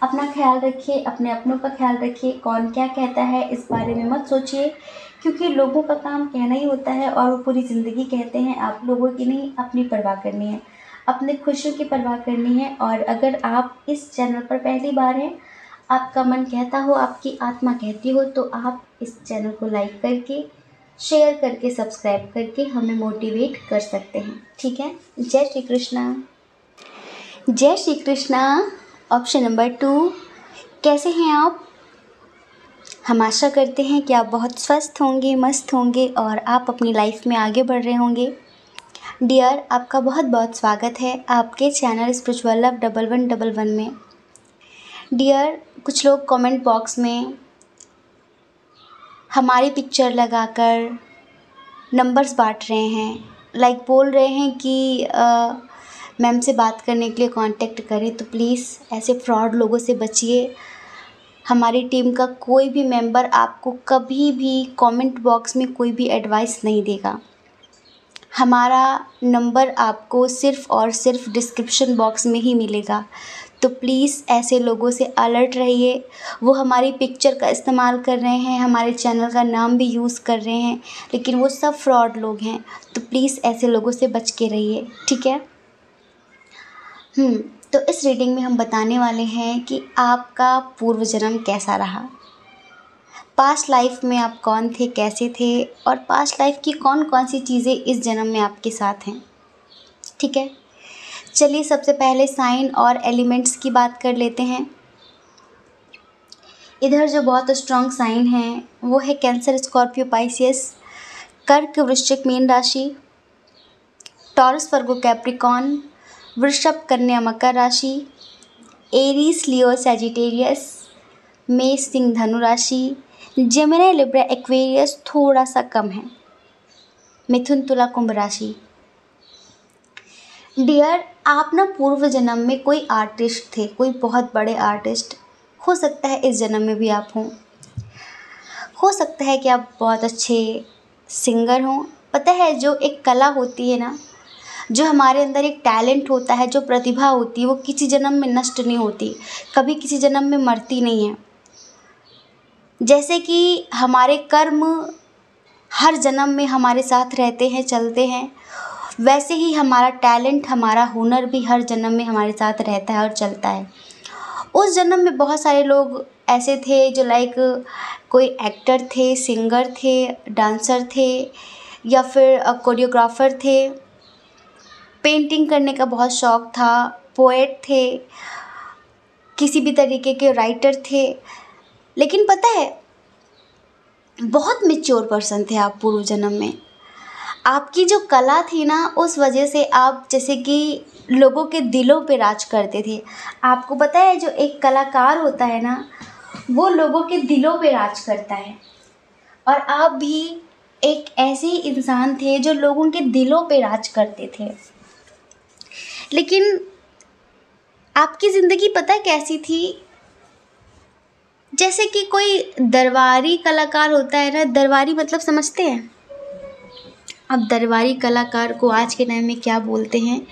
अपना ख्याल रखिए, अपने अपनों का ख्याल रखिए। कौन क्या कहता है इस बारे में मत सोचिए, क्योंकि लोगों का काम कहना ही होता है और वो पूरी ज़िंदगी कहते हैं। आप लोगों की नहीं, अपनी परवाह करनी है, अपने खुशियों की परवाह करनी है। और अगर आप इस चैनल पर पहली बार हैं, आपका मन कहता हो, आपकी आत्मा कहती हो, तो आप इस चैनल को लाइक करके, शेयर करके, सब्सक्राइब करके हमें मोटिवेट कर सकते हैं। ठीक है। जय श्री कृष्णा। जय श्री कृष्णा। ऑप्शन नंबर 2, कैसे हैं आप? हम आशा करते हैं कि आप बहुत स्वस्थ होंगे, मस्त होंगे और आप अपनी लाइफ में आगे बढ़ रहे होंगे। डियर, आपका बहुत बहुत स्वागत है आपके चैनल स्पिरिचुअल लव 1111 में। डियर, कुछ लोग कमेंट बॉक्स में हमारी पिक्चर लगाकर नंबर्स बांट रहे हैं, लाइक बोल रहे हैं कि मैम से बात करने के लिए कांटेक्ट करें। तो प्लीज़ ऐसे फ्रॉड लोगों से बचिए। हमारी टीम का कोई भी मेंबर आपको कभी भी कमेंट बॉक्स में कोई भी एडवाइस नहीं देगा। हमारा नंबर आपको सिर्फ़ और सिर्फ डिस्क्रिप्शन बॉक्स में ही मिलेगा। तो प्लीज़ ऐसे लोगों से अलर्ट रहिए। वो हमारी पिक्चर का इस्तेमाल कर रहे हैं, हमारे चैनल का नाम भी यूज़ कर रहे हैं, लेकिन वो सब फ्रॉड लोग हैं। तो प्लीज़ ऐसे लोगों से बच के रहिए। ठीक है। तो इस रीडिंग में हम बताने वाले हैं कि आपका पूर्व जन्म कैसा रहा, पास्ट लाइफ में आप कौन थे, कैसे थे, और पास्ट लाइफ की कौन कौन सी चीज़ें इस जन्म में आपके साथ हैं। ठीक है। चलिए सबसे पहले साइन और एलिमेंट्स की बात कर लेते हैं। इधर जो बहुत स्ट्रॉन्ग साइन हैं वो है कैंसर, स्कॉर्पियो, पाइसियस, कर्क, वृश्चिक, मीन राशि, टॉरस, वर्गो, कैप्रिकॉन, वृषभ, कन्या, मकर राशि, एरीज, लियो, सैजिटेरियस, मेष, सिंह, धनु राशि, जेमिनी, लिब्रा, एक्वेरियस थोड़ा सा कम है, मिथुन, तुला, कुंभ राशि। डियर, आप ना पूर्व जन्म में कोई आर्टिस्ट थे, कोई बहुत बड़े आर्टिस्ट। हो सकता है इस जन्म में भी आप हों। हो सकता है कि आप बहुत अच्छे सिंगर हों। पता है, जो एक कला होती है ना, जो हमारे अंदर एक टैलेंट होता है, जो प्रतिभा होती है, वो किसी जन्म में नष्ट नहीं होती, कभी किसी जन्म में मरती नहीं है। जैसे कि हमारे कर्म हर जन्म में हमारे साथ रहते हैं, चलते हैं, वैसे ही हमारा टैलेंट, हमारा हुनर भी हर जन्म में हमारे साथ रहता है और चलता है। उस जन्म में बहुत सारे लोग ऐसे थे जो लाइक कोई एक्टर थे, सिंगर थे, डांसर थे, या फिर कोरियोग्राफर थे, पेंटिंग करने का बहुत शौक़ था, पोएट थे, किसी भी तरीके के राइटर थे। लेकिन पता है, बहुत मैच्योर पर्सन थे आप पूर्व जन्म में। आपकी जो कला थी ना, उस वजह से आप जैसे कि लोगों के दिलों पे राज करते थे। आपको पता है, जो एक कलाकार होता है ना, वो लोगों के दिलों पे राज करता है। और आप भी एक ऐसे ही इंसान थे जो लोगों के दिलों पे राज करते थे। लेकिन आपकी ज़िंदगी पता है कैसी थी? जैसे कि कोई दरबारी कलाकार होता है ना, दरबारी मतलब समझते हैं? अब दरबारी कलाकार को आज के टाइम में क्या बोलते हैं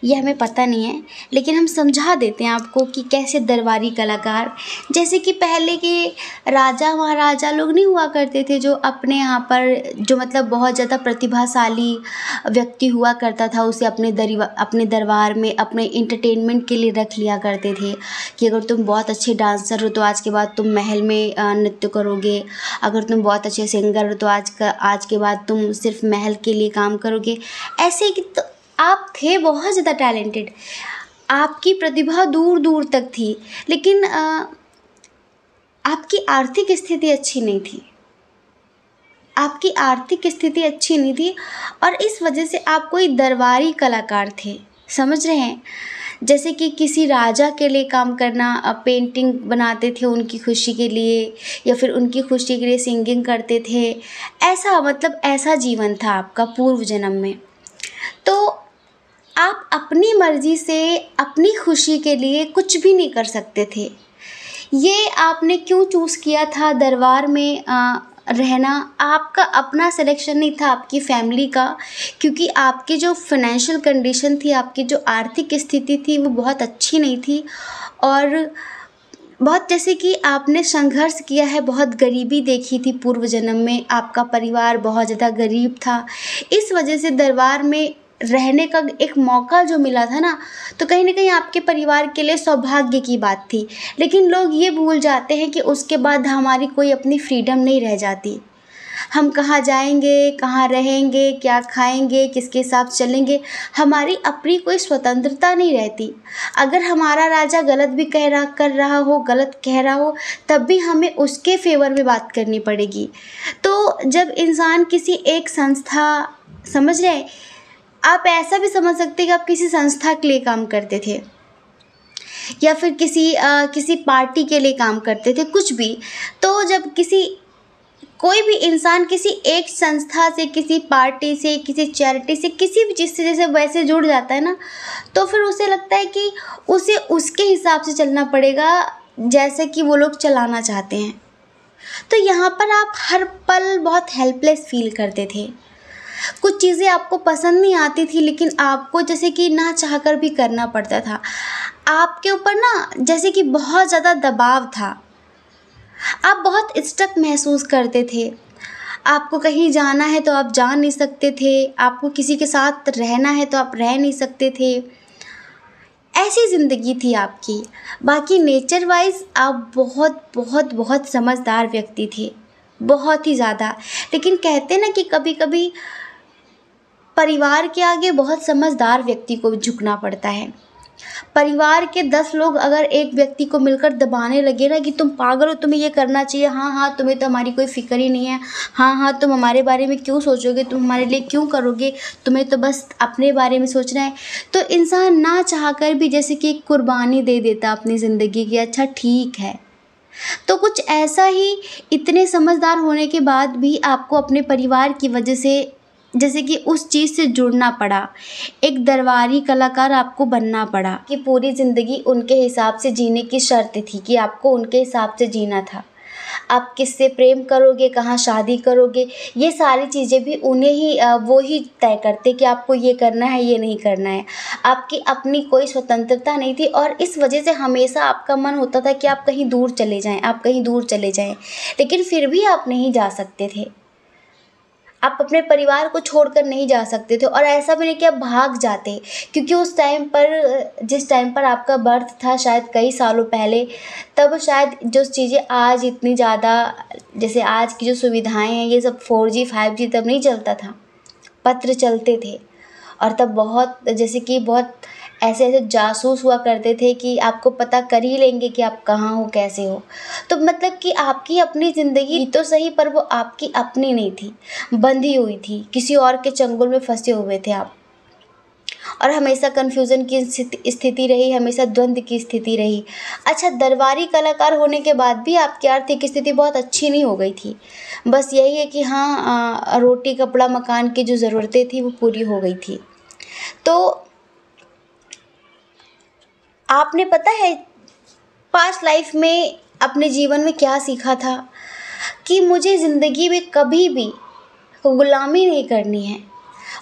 ये हमें पता नहीं है, लेकिन हम समझा देते हैं आपको कि कैसे दरबारी कलाकार, जैसे कि पहले के राजा महाराजा लोग नहीं हुआ करते थे, जो अपने यहाँ पर जो मतलब बहुत ज़्यादा प्रतिभाशाली व्यक्ति हुआ करता था, उसे अपने दरबार में अपने इंटरटेनमेंट के लिए रख लिया करते थे कि अगर तुम बहुत अच्छे डांसर हो तो आज के बाद तुम महल में नृत्य करोगे, अगर तुम बहुत अच्छे सिंगर हो तो आज के बाद तुम सिर्फ महल के लिए काम करोगे। ऐसे कि तो आप थे बहुत ज़्यादा टैलेंटेड, आपकी प्रतिभा दूर दूर तक थी, लेकिन आपकी आर्थिक स्थिति अच्छी नहीं थी। आपकी आर्थिक स्थिति अच्छी नहीं थी और इस वजह से आप कोई दरबारी कलाकार थे, समझ रहे हैं। जैसे कि किसी राजा के लिए काम करना, पेंटिंग बनाते थे उनकी खुशी के लिए, या फिर उनकी खुशी के लिए सिंगिंग करते थे। ऐसा मतलब ऐसा जीवन था आपका पूर्व जन्म में। तो आप अपनी मर्ज़ी से अपनी खुशी के लिए कुछ भी नहीं कर सकते थे। ये आपने क्यों चूज़ किया था दरबार में रहना? आपका अपना सिलेक्शन नहीं था, आपकी फैमिली का, क्योंकि आपकी जो फाइनेंशियल कंडीशन थी, आपकी जो आर्थिक स्थिति थी वो बहुत अच्छी नहीं थी। और बहुत जैसे कि आपने संघर्ष किया है, बहुत गरीबी देखी थी पूर्व जन्म में, आपका परिवार बहुत ज़्यादा गरीब था। इस वजह से दरबार में रहने का एक मौका जो मिला था ना, तो कहीं न कहीं आपके परिवार के लिए सौभाग्य की बात थी। लेकिन लोग ये भूल जाते हैं कि उसके बाद हमारी कोई अपनी फ्रीडम नहीं रह जाती। हम कहाँ जाएंगे, कहाँ रहेंगे, क्या खाएंगे, किसके साथ चलेंगे, हमारी अपनी कोई स्वतंत्रता नहीं रहती। अगर हमारा राजा गलत भी कर रहा हो, गलत कह रहा हो, तब भी हमें उसके फेवर में बात करनी पड़ेगी। तो जब इंसान किसी एक संस्था, समझ रहे हैं, आप ऐसा भी समझ सकते हैं कि आप किसी संस्था के लिए काम करते थे, या फिर किसी पार्टी के लिए काम करते थे, कुछ भी। तो जब कोई भी इंसान किसी एक संस्था से, किसी पार्टी से, किसी चैरिटी से, किसी भी चीज़ से जैसे वैसे जुड़ जाता है ना, तो फिर उसे लगता है कि उसे उसके हिसाब से चलना पड़ेगा जैसे कि वो लोग चलाना चाहते हैं। तो यहाँ पर आप हर पल बहुत हेल्पलेस फील करते थे। कुछ चीज़ें आपको पसंद नहीं आती थी, लेकिन आपको जैसे कि ना चाहकर भी करना पड़ता था। आपके ऊपर ना जैसे कि बहुत ज़्यादा दबाव था। आप बहुत स्टक महसूस करते थे। आपको कहीं जाना है तो आप जा नहीं सकते थे, आपको किसी के साथ रहना है तो आप रह नहीं सकते थे। ऐसी ज़िंदगी थी आपकी। बाकी नेचर वाइज़ आप बहुत बहुत बहुत समझदार व्यक्ति थे, बहुत ही ज़्यादा। लेकिन कहते हैं ना कि कभी कभी परिवार के आगे बहुत समझदार व्यक्ति को झुकना पड़ता है। परिवार के 10 लोग अगर एक व्यक्ति को मिलकर दबाने लगे ना कि तुम पागल हो, तुम्हें ये करना चाहिए, हाँ हाँ तुम्हें तो हमारी कोई फ़िक्र ही नहीं है, हाँ हाँ तुम हमारे बारे में क्यों सोचोगे, तुम हमारे लिए क्यों करोगे, तुम्हें तो बस अपने बारे में सोचना है। तो इंसान ना चाहकर भी जैसे कि एक कुर्बानी दे देता अपनी ज़िंदगी की। अच्छा ठीक है, तो कुछ ऐसा ही, इतने समझदार होने के बाद भी आपको अपने परिवार की वजह से जैसे कि उस चीज़ से जुड़ना पड़ा, एक दरबारी कलाकार आपको बनना पड़ा कि पूरी ज़िंदगी उनके हिसाब से जीने की शर्त थी कि आपको उनके हिसाब से जीना था। आप किससे प्रेम करोगे, कहाँ शादी करोगे, ये सारी चीज़ें भी उन्हें ही वो ही तय करते कि आपको ये करना है, ये नहीं करना है। आपकी अपनी कोई स्वतंत्रता नहीं थी और इस वजह से हमेशा आपका मन होता था कि आप कहीं दूर चले जाएं, आप कहीं दूर चले जाएं, लेकिन फिर भी आप नहीं जा सकते थे। आप अपने परिवार को छोड़कर नहीं जा सकते थे और ऐसा भी नहीं कि आप भाग जाते, क्योंकि उस टाइम पर, जिस टाइम पर आपका बर्थ था शायद कई सालों पहले, तब शायद जो चीज़ें आज इतनी ज़्यादा, जैसे आज की जो सुविधाएं हैं, ये सब 4G 5G तब नहीं चलता था, पत्र चलते थे। और तब बहुत जैसे कि बहुत ऐसे ऐसे जासूस हुआ करते थे कि आपको पता कर ही लेंगे कि आप कहाँ हो, कैसे हो। तो मतलब कि आपकी अपनी ज़िंदगी तो सही, पर वो आपकी अपनी नहीं थी, बंधी हुई थी, किसी और के चंगुल में फंसे हुए थे आप। और हमेशा कन्फ्यूज़न की स्थिति रही, हमेशा द्वंद्व की स्थिति रही। अच्छा, दरबारी कलाकार होने के बाद भी आपकी आर्थिक स्थिति बहुत अच्छी नहीं हो गई थी। बस यही है कि हाँ, रोटी कपड़ा मकान की जो ज़रूरतें थी वो पूरी हो गई थी। तो आपने पता है पास्ट लाइफ में अपने जीवन में क्या सीखा था कि मुझे ज़िंदगी में कभी भी गुलामी नहीं करनी है,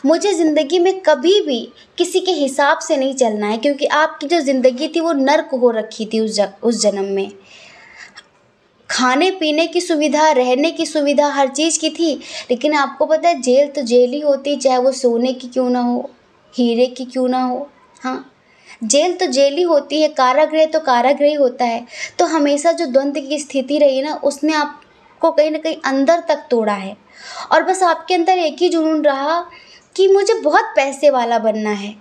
मुझे ज़िंदगी में कभी भी किसी के हिसाब से नहीं चलना है, क्योंकि आपकी जो ज़िंदगी थी वो नर्क हो रखी थी उस जन्म में। खाने पीने की सुविधा, रहने की सुविधा, हर चीज़ की थी, लेकिन आपको पता है जेल तो जेल ही होती, चाहे वो सोने की क्यों ना हो, हीरे की क्यों ना हो। हाँ, जेल तो जेल ही होती है, कारागृह तो कारागृह ही होता है। तो हमेशा जो द्वंद्व की स्थिति रही ना, उसने आपको कहीं ना कहीं अंदर तक तोड़ा है। और बस आपके अंदर एक ही जुनून रहा कि मुझे बहुत पैसे वाला बनना है,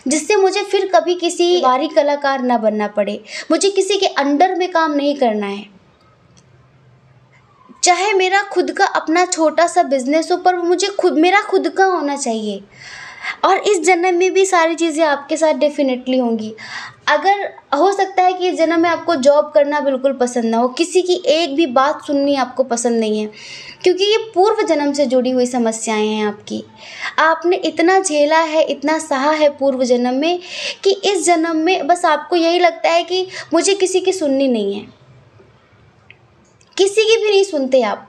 जिससे मुझे फिर कभी किसी बाहरी कलाकार ना बनना पड़े, मुझे किसी के अंडर में काम नहीं करना है। चाहे मेरा खुद का अपना छोटा सा बिजनेस हो, पर मुझे मेरा खुद का होना चाहिए। और इस जन्म में भी सारी चीज़ें आपके साथ डेफिनेटली होंगी। अगर हो सकता है कि इस जन्म में आपको जॉब करना बिल्कुल पसंद ना हो, किसी की एक भी बात सुननी आपको पसंद नहीं है, क्योंकि ये पूर्व जन्म से जुड़ी हुई समस्याएं हैं आपकी। आपने इतना झेला है, इतना सहा है पूर्व जन्म में, कि इस जन्म में बस आपको यही लगता है कि मुझे किसी की सुननी नहीं है, किसी की भी नहीं सुनते आप।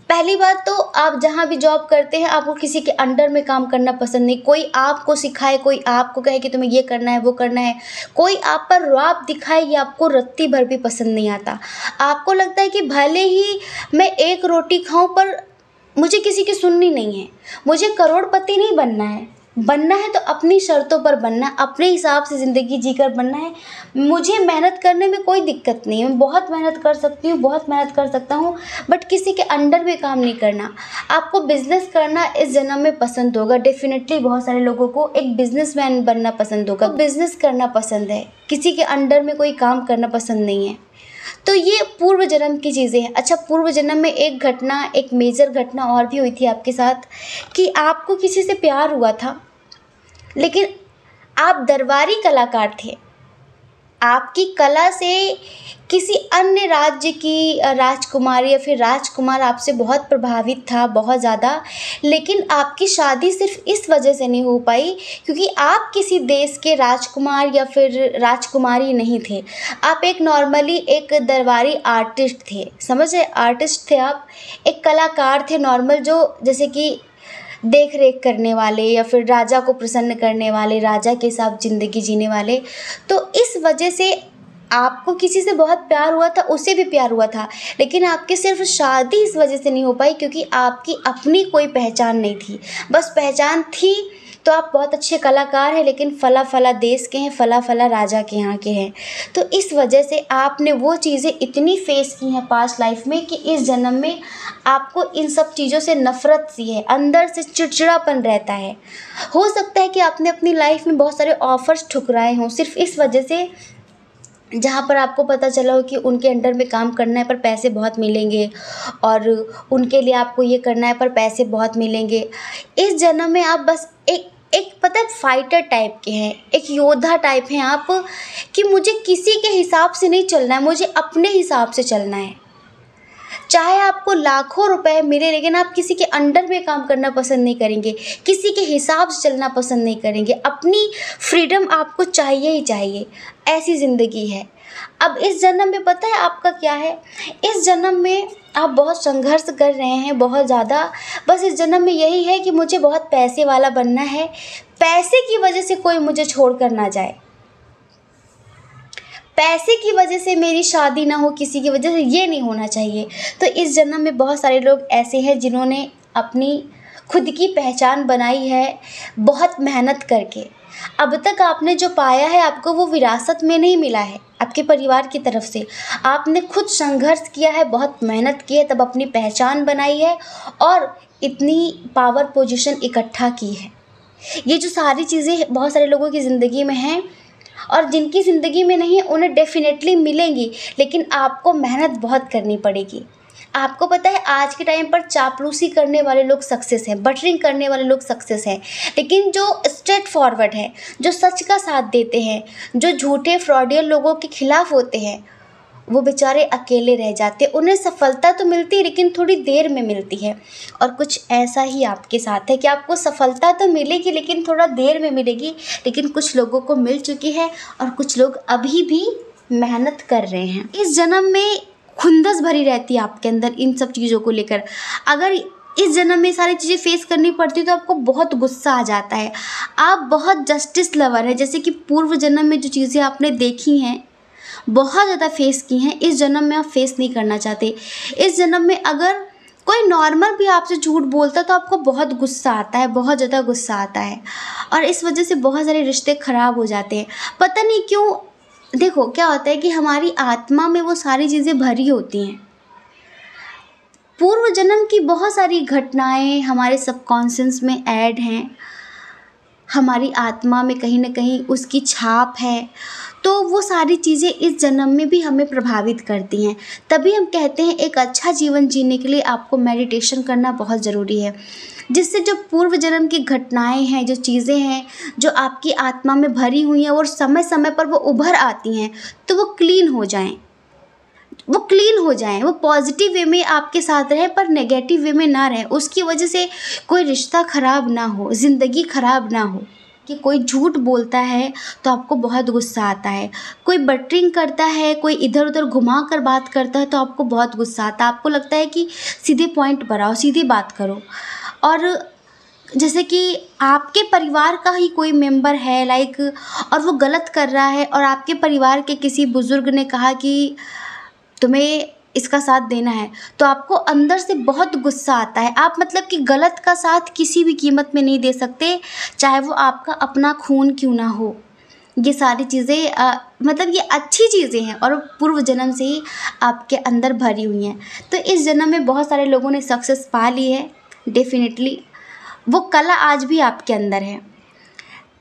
पहली बात तो आप जहाँ भी जॉब करते हैं, आपको किसी के अंडर में काम करना पसंद नहीं। कोई आपको सिखाए, कोई आपको कहे कि तुम्हें ये करना है, वो करना है, कोई आप पर रौब दिखाए, ये आपको रत्ती भर भी पसंद नहीं आता। आपको लगता है कि भले ही मैं एक रोटी खाऊं, पर मुझे किसी की सुननी नहीं है। मुझे करोड़पति नहीं बनना है, बनना है तो अपनी शर्तों पर बनना है, अपने हिसाब से ज़िंदगी जीकर बनना है। मुझे मेहनत करने में कोई दिक्कत नहीं है, मैं बहुत मेहनत कर सकती हूँ, बहुत मेहनत कर सकता हूँ, बट किसी के अंडर में काम नहीं करना। आपको बिजनेस करना इस जन्म में पसंद होगा, डेफिनेटली बहुत सारे लोगों को एक बिजनेसमैन बनना पसंद होगा, बिजनेस करना पसंद है, किसी के अंडर में कोई काम करना पसंद नहीं है। तो ये पूर्व जन्म की चीज़ें हैं। अच्छा, पूर्व जन्म में एक घटना, एक मेजर घटना और भी हुई थी आपके साथ, कि आपको किसी से प्यार हुआ था, लेकिन आप दरबारी कलाकार थे। आपकी कला से किसी अन्य राज्य की राजकुमारी या फिर राजकुमार आपसे बहुत प्रभावित था, बहुत ज़्यादा। लेकिन आपकी शादी सिर्फ इस वजह से नहीं हो पाई क्योंकि आप किसी देश के राजकुमार या फिर राजकुमारी नहीं थे। आप एक नॉर्मली एक दरबारी आर्टिस्ट थे, समझे, आर्टिस्ट थे आप, एक कलाकार थे नॉर्मल, जो जैसे कि देख रेख करने वाले या फिर राजा को प्रसन्न करने वाले, राजा के साथ ज़िंदगी जीने वाले। तो इस वजह से आपको किसी से बहुत प्यार हुआ था, उसे भी प्यार हुआ था, लेकिन आपकी सिर्फ शादी इस वजह से नहीं हो पाई क्योंकि आपकी अपनी कोई पहचान नहीं थी। बस पहचान थी तो आप बहुत अच्छे कलाकार हैं, लेकिन फला फला देश के हैं, फला फला राजा के यहाँ के हैं। तो इस वजह से आपने वो चीज़ें इतनी फेस की हैं पास्ट लाइफ में कि इस जन्म में आपको इन सब चीज़ों से नफ़रत सी है, अंदर से चिड़चिड़ापन रहता है। हो सकता है कि आपने अपनी लाइफ में बहुत सारे ऑफर्स ठुकराए हों सिर्फ इस वजह से, जहाँ पर आपको पता चला हो कि उनके अंडर में काम करना है पर पैसे बहुत मिलेंगे, और उनके लिए आपको ये करना है पर पैसे बहुत मिलेंगे। इस जन्म में आप बस एक एक पता है फाइटर टाइप के हैं, एक योद्धा टाइप हैं आप, कि मुझे किसी के हिसाब से नहीं चलना है, मुझे अपने हिसाब से चलना है। चाहे आपको लाखों रुपए मिले, लेकिन आप किसी के अंडर में काम करना पसंद नहीं करेंगे, किसी के हिसाब से चलना पसंद नहीं करेंगे। अपनी फ्रीडम आपको चाहिए ही चाहिए, ऐसी ज़िंदगी है। अब इस जन्म में पता है आपका क्या है, इस जन्म में आप बहुत संघर्ष कर रहे हैं, बहुत ज़्यादा। बस इस जन्म में यही है कि मुझे बहुत पैसे वाला बनना है, पैसे की वजह से कोई मुझे छोड़ कर ना जाए, पैसे की वजह से मेरी शादी ना हो किसी की वजह से, ये नहीं होना चाहिए। तो इस जन्म में बहुत सारे लोग ऐसे हैं जिन्होंने अपनी खुद की पहचान बनाई है बहुत मेहनत करके। अब तक आपने जो पाया है आपको वो विरासत में नहीं मिला है, आपके परिवार की तरफ से। आपने खुद संघर्ष किया है, बहुत मेहनत की है, तब अपनी पहचान बनाई है और इतनी पावर पोजीशन इकट्ठा की है। ये जो सारी चीज़ें बहुत सारे लोगों की ज़िंदगी में हैं, और जिनकी ज़िंदगी में नहीं है उन्हें डेफिनेटली मिलेंगी, लेकिन आपको मेहनत बहुत करनी पड़ेगी। आपको पता है आज के टाइम पर चापलूसी करने वाले लोग सक्सेस हैं, बटरिंग करने वाले लोग सक्सेस हैं, लेकिन जो स्ट्रेट फॉरवर्ड है, जो सच का साथ देते हैं, जो झूठे फ्रॉडियल लोगों के खिलाफ होते हैं, वो बेचारे अकेले रह जाते। उन्हें सफलता तो मिलती है लेकिन थोड़ी देर में मिलती है, और कुछ ऐसा ही आपके साथ है कि आपको सफलता तो मिलेगी लेकिन थोड़ा देर में मिलेगी। लेकिन कुछ लोगों को मिल चुकी है और कुछ लोग अभी भी मेहनत कर रहे हैं। इस जन्म में खुंदस भरी रहती है आपके अंदर इन सब चीज़ों को लेकर। अगर इस जन्म में सारी चीज़ें फेस करनी पड़ती है तो आपको बहुत गुस्सा आ जाता है। आप बहुत जस्टिस लवर हैं, जैसे कि पूर्व जन्म में जो चीज़ें आपने देखी हैं, बहुत ज़्यादा फेस की हैं, इस जन्म में आप फेस नहीं करना चाहते। इस जन्म में अगर कोई नॉर्मल भी आपसे झूठ बोलता है तो आपको बहुत गुस्सा आता है, बहुत ज़्यादा गुस्सा आता है, और इस वजह से बहुत सारे रिश्ते ख़राब हो जाते हैं। पता नहीं क्यों। देखो क्या होता है कि हमारी आत्मा में वो सारी चीज़ें भरी होती हैं। पूर्व जन्म की बहुत सारी घटनाएं हमारे सबकॉन्शियस में ऐड हैं, हमारी आत्मा में कहीं ना कहीं उसकी छाप है। तो वो सारी चीज़ें इस जन्म में भी हमें प्रभावित करती हैं। तभी हम कहते हैं एक अच्छा जीवन जीने के लिए आपको मेडिटेशन करना बहुत ज़रूरी है, जिससे जो पूर्व जन्म की घटनाएं हैं, जो चीज़ें हैं जो आपकी आत्मा में भरी हुई हैं और समय समय पर वो उभर आती हैं, तो वो क्लीन हो जाएं, वो पॉजिटिव वे में आपके साथ रहें पर नेगेटिव वे में ना रहें। उसकी वजह से कोई रिश्ता ख़राब ना हो, ज़िंदगी ख़राब ना हो। कि कोई झूठ बोलता है तो आपको बहुत गुस्सा आता है, कोई बटरिंग करता है, कोई इधर उधर घुमा कर बात करता है तो आपको बहुत गुस्सा आता है। आपको लगता है कि सीधे पॉइंट पर आओ, सीधी बात करो। और जैसे कि आपके परिवार का ही कोई मेंबर है लाइक, और वो गलत कर रहा है और आपके परिवार के किसी बुज़ुर्ग ने कहा कि तुम्हें इसका साथ देना है, तो आपको अंदर से बहुत गुस्सा आता है। आप मतलब कि गलत का साथ किसी भी कीमत में नहीं दे सकते, चाहे वो आपका अपना खून क्यों ना हो। ये सारी चीज़ें मतलब ये अच्छी चीज़ें हैं और पूर्व जन्म से ही आपके अंदर भरी हुई हैं। तो इस जन्म में बहुत सारे लोगों ने सक्सेस पा ली है। डेफिनेटली वो कला आज भी आपके अंदर है,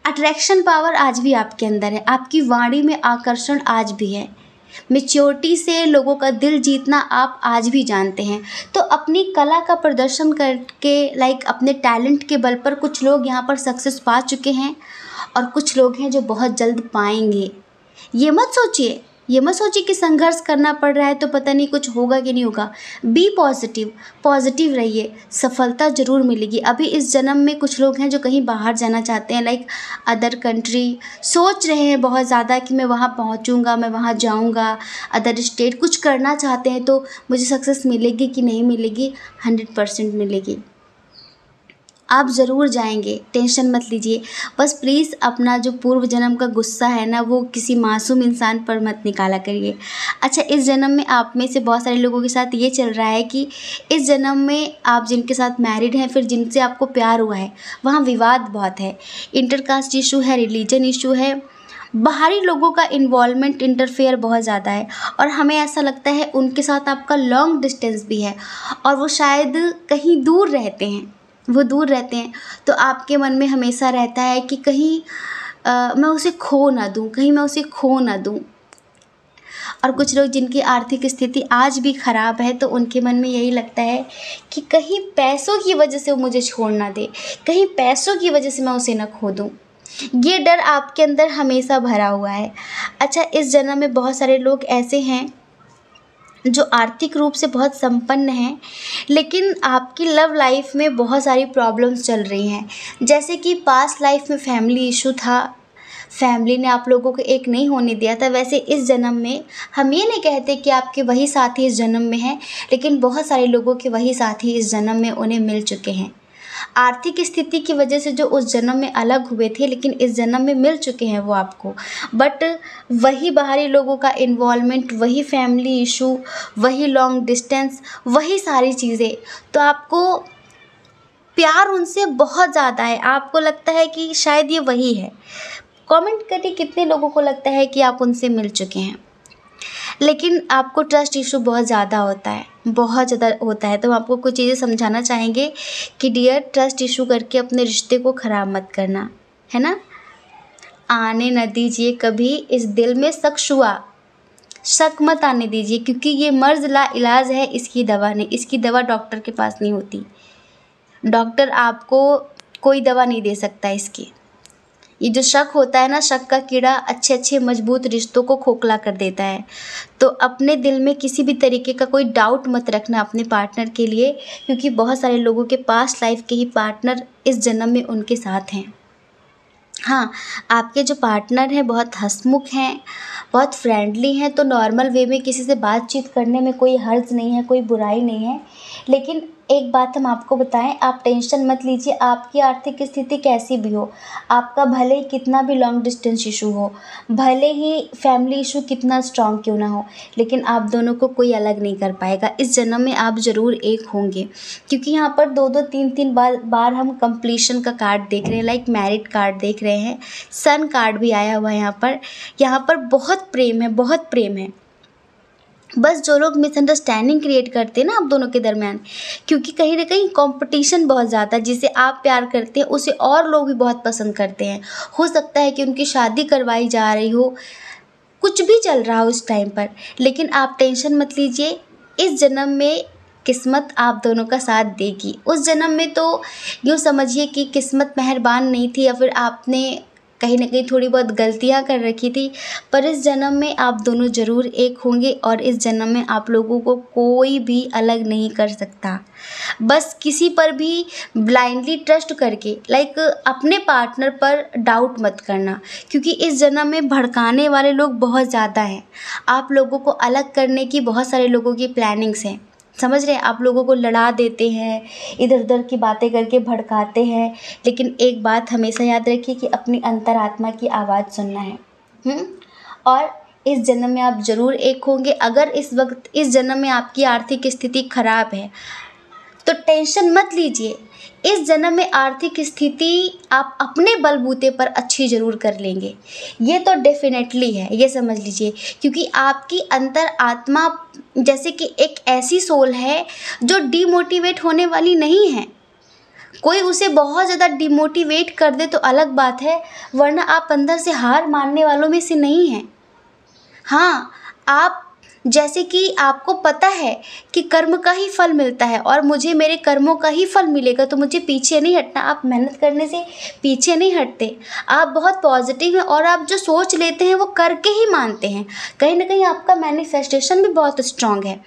अट्रैक्शन पावर आज भी आपके अंदर है, आपकी वाणी में आकर्षण आज भी है, मैच्योरिटी से लोगों का दिल जीतना आप आज भी जानते हैं। तो अपनी कला का प्रदर्शन करके लाइक अपने टैलेंट के बल पर कुछ लोग यहाँ पर सक्सेस पा चुके हैं और कुछ लोग हैं जो बहुत जल्द पाएंगे। ये मत सोचिए कि संघर्ष करना पड़ रहा है तो पता नहीं कुछ होगा कि नहीं होगा। बी पॉजिटिव रहिए, सफलता ज़रूर मिलेगी। अभी इस जन्म में कुछ लोग हैं जो कहीं बाहर जाना चाहते हैं, लाइक अदर कंट्री, सोच रहे हैं बहुत ज़्यादा कि मैं वहाँ पहुँचूँगा, मैं वहाँ जाऊँगा, अदर स्टेट कुछ करना चाहते हैं। तो मुझे सक्सेस मिलेगी कि नहीं मिलेगी? 100% मिलेगी, आप ज़रूर जाएंगे, टेंशन मत लीजिए। बस प्लीज़ अपना जो पूर्व जन्म का गुस्सा है ना, वो किसी मासूम इंसान पर मत निकाला करिए। अच्छा, इस जन्म में आप में से बहुत सारे लोगों के साथ ये चल रहा है कि इस जन्म में आप जिनके साथ मैरिड हैं, फिर जिनसे आपको प्यार हुआ है, वहाँ विवाद बहुत है, इंटरकास्ट इशू है, रिलीजन इशू है, बाहरी लोगों का इन्वॉल्वमेंट, इंटरफेयर बहुत ज़्यादा है। और हमें ऐसा लगता है उनके साथ आपका लॉन्ग डिस्टेंस भी है और वो शायद कहीं दूर रहते हैं। तो आपके मन में हमेशा रहता है कि कहीं मैं उसे खो ना दूँ। और कुछ लोग जिनकी आर्थिक स्थिति आज भी ख़राब है, तो उनके मन में यही लगता है कि कहीं पैसों की वजह से वो मुझे छोड़ ना दे, कहीं पैसों की वजह से मैं उसे ना खो दूँ। ये डर आपके अंदर हमेशा भरा हुआ है। अच्छा, इस जन्म में बहुत सारे लोग ऐसे हैं जो आर्थिक रूप से बहुत संपन्न हैं, लेकिन आपकी लव लाइफ में बहुत सारी प्रॉब्लम्स चल रही हैं। जैसे कि पास्ट लाइफ में फैमिली इशू था, फैमिली ने आप लोगों को एक नहीं होने दिया था। वैसे इस जन्म में हम ये नहीं कहते कि आपके वही साथी इस जन्म में हैं, लेकिन बहुत सारे लोगों के वही साथी इस जन्म में उन्हें मिल चुके हैं। आर्थिक स्थिति की वजह से जो उस जन्म में अलग हुए थे, लेकिन इस जन्म में मिल चुके हैं वो आपको। बट वही बाहरी लोगों का इन्वॉल्वमेंट, वही फैमिली इशू, वही लॉन्ग डिस्टेंस, वही सारी चीज़ें, तो आपको प्यार उनसे बहुत ज़्यादा है। आपको लगता है कि शायद ये वही है। कमेंट करिए कितने लोगों को लगता है कि आप उनसे मिल चुके हैं। लेकिन आपको ट्रस्ट इशू बहुत ज़्यादा होता है, बहुत ज़्यादा होता है। तो हम आपको कुछ चीज़ें समझाना चाहेंगे कि डियर, ट्रस्ट इशू करके अपने रिश्ते को ख़राब मत करना, है ना। आने न दीजिए कभी इस दिल में शक मत आने दीजिए, क्योंकि ये मर्ज़ ला इलाज है, इसकी दवा नहीं। इसकी दवा डॉक्टर के पास नहीं होती, डॉक्टर आपको कोई दवा नहीं दे सकता इसकी। ये जो शक होता है ना, शक का कीड़ा अच्छे मजबूत रिश्तों को खोखला कर देता है। तो अपने दिल में किसी भी तरीके का कोई डाउट मत रखना अपने पार्टनर के लिए, क्योंकि बहुत सारे लोगों के पास्ट लाइफ के ही पार्टनर इस जन्म में उनके साथ हैं। हाँ, आपके जो पार्टनर हैं बहुत हंसमुख हैं, बहुत फ्रेंडली हैं, तो नॉर्मल वे में किसी से बातचीत करने में कोई हर्ज नहीं है, कोई बुराई नहीं है। लेकिन एक बात हम आपको बताएं, आप टेंशन मत लीजिए। आपकी आर्थिक स्थिति कैसी भी हो, आपका भले ही कितना भी लॉन्ग डिस्टेंस इशू हो, भले ही फैमिली इशू कितना स्ट्रॉन्ग क्यों ना हो, लेकिन आप दोनों को कोई अलग नहीं कर पाएगा। इस जन्म में आप ज़रूर एक होंगे, क्योंकि यहाँ पर 2-2 3-3 बार हम कंप्लीशन का कार्ड देख रहे हैं, लाइक मैरिड कार्ड देख रहे हैं, सन कार्ड भी आया हुआ है यहाँ पर बहुत प्रेम है। बस जो लोग मिसअंडरस्टैंडिंग क्रिएट करते हैं ना आप दोनों के दरमियान, क्योंकि कहीं ना कहीं कंपटीशन बहुत ज़्यादा है। जिसे आप प्यार करते हैं उसे और लोग भी बहुत पसंद करते हैं। हो सकता है कि उनकी शादी करवाई जा रही हो, कुछ भी चल रहा हो उस टाइम पर, लेकिन आप टेंशन मत लीजिए। इस जन्म में किस्मत आप दोनों का साथ देगी। उस जन्म में तो यूँ समझिए कि किस्मत मेहरबान नहीं थी, या फिर आपने कहीं ना कहीं थोड़ी बहुत गलतियां कर रखी थी, पर इस जन्म में आप दोनों ज़रूर एक होंगे और इस जन्म में आप लोगों को कोई भी अलग नहीं कर सकता। बस किसी पर भी ब्लाइंडली ट्रस्ट करके, लाइक अपने पार्टनर पर डाउट मत करना, क्योंकि इस जन्म में भड़काने वाले लोग बहुत ज़्यादा हैं। आप लोगों को अलग करने की बहुत सारे लोगों की प्लानिंग्स हैं, समझ रहे हैं। आप लोगों को लड़ा देते हैं, इधर उधर की बातें करके भड़काते हैं, लेकिन एक बात हमेशा याद रखिए कि अपनी अंतरात्मा की आवाज़ सुनना है। और इस जन्म में आप ज़रूर एक होंगे। अगर इस वक्त इस जन्म में आपकी आर्थिक स्थिति खराब है तो टेंशन मत लीजिए। इस जन्म में आर्थिक स्थिति आप अपने बलबूते पर अच्छी ज़रूर कर लेंगे, ये तो डेफिनेटली है, ये समझ लीजिए। क्योंकि आपकी अंतर आत्मा जैसे कि एक ऐसी सोल है जो डीमोटिवेट होने वाली नहीं है। कोई उसे बहुत ज़्यादा डिमोटिवेट कर दे तो अलग बात है, वरना आप अंदर से हार मानने वालों में से नहीं हैं। हाँ, आप जैसे कि आपको पता है कि कर्म का ही फल मिलता है और मुझे मेरे कर्मों का ही फल मिलेगा, तो मुझे पीछे नहीं हटना। आप मेहनत करने से पीछे नहीं हटते। आप बहुत पॉजिटिव हैं और आप जो सोच लेते हैं वो करके ही मानते हैं। कहीं ना कहीं आपका मैनिफेस्टेशन भी बहुत स्ट्रांग है।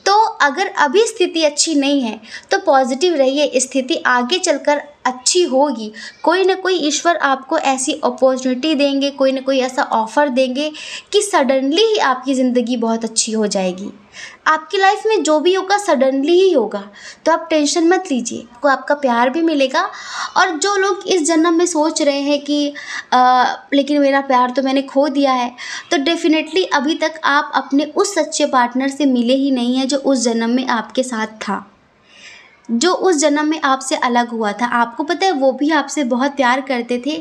तो अगर अभी स्थिति अच्छी नहीं है तो पॉजिटिव रहिए, स्थिति आगे चलकर अच्छी होगी। कोई ना कोई ईश्वर आपको ऐसी अपॉर्चुनिटी देंगे, कोई ना कोई ऐसा ऑफ़र देंगे कि सडनली ही आपकी ज़िंदगी बहुत अच्छी हो जाएगी। आपकी लाइफ में जो भी होगा सडनली ही होगा, तो आप टेंशन मत लीजिए। आपको आपका प्यार भी मिलेगा। और जो लोग इस जन्म में सोच रहे हैं कि लेकिन मेरा प्यार तो मैंने खो दिया है, तो डेफिनेटली अभी तक आप अपने उस सच्चे पार्टनर से मिले ही नहीं हैं जो उस जन्म में आपके साथ था, जो उस जन्म में आपसे अलग हुआ था। आपको पता है वो भी आपसे बहुत प्यार करते थे,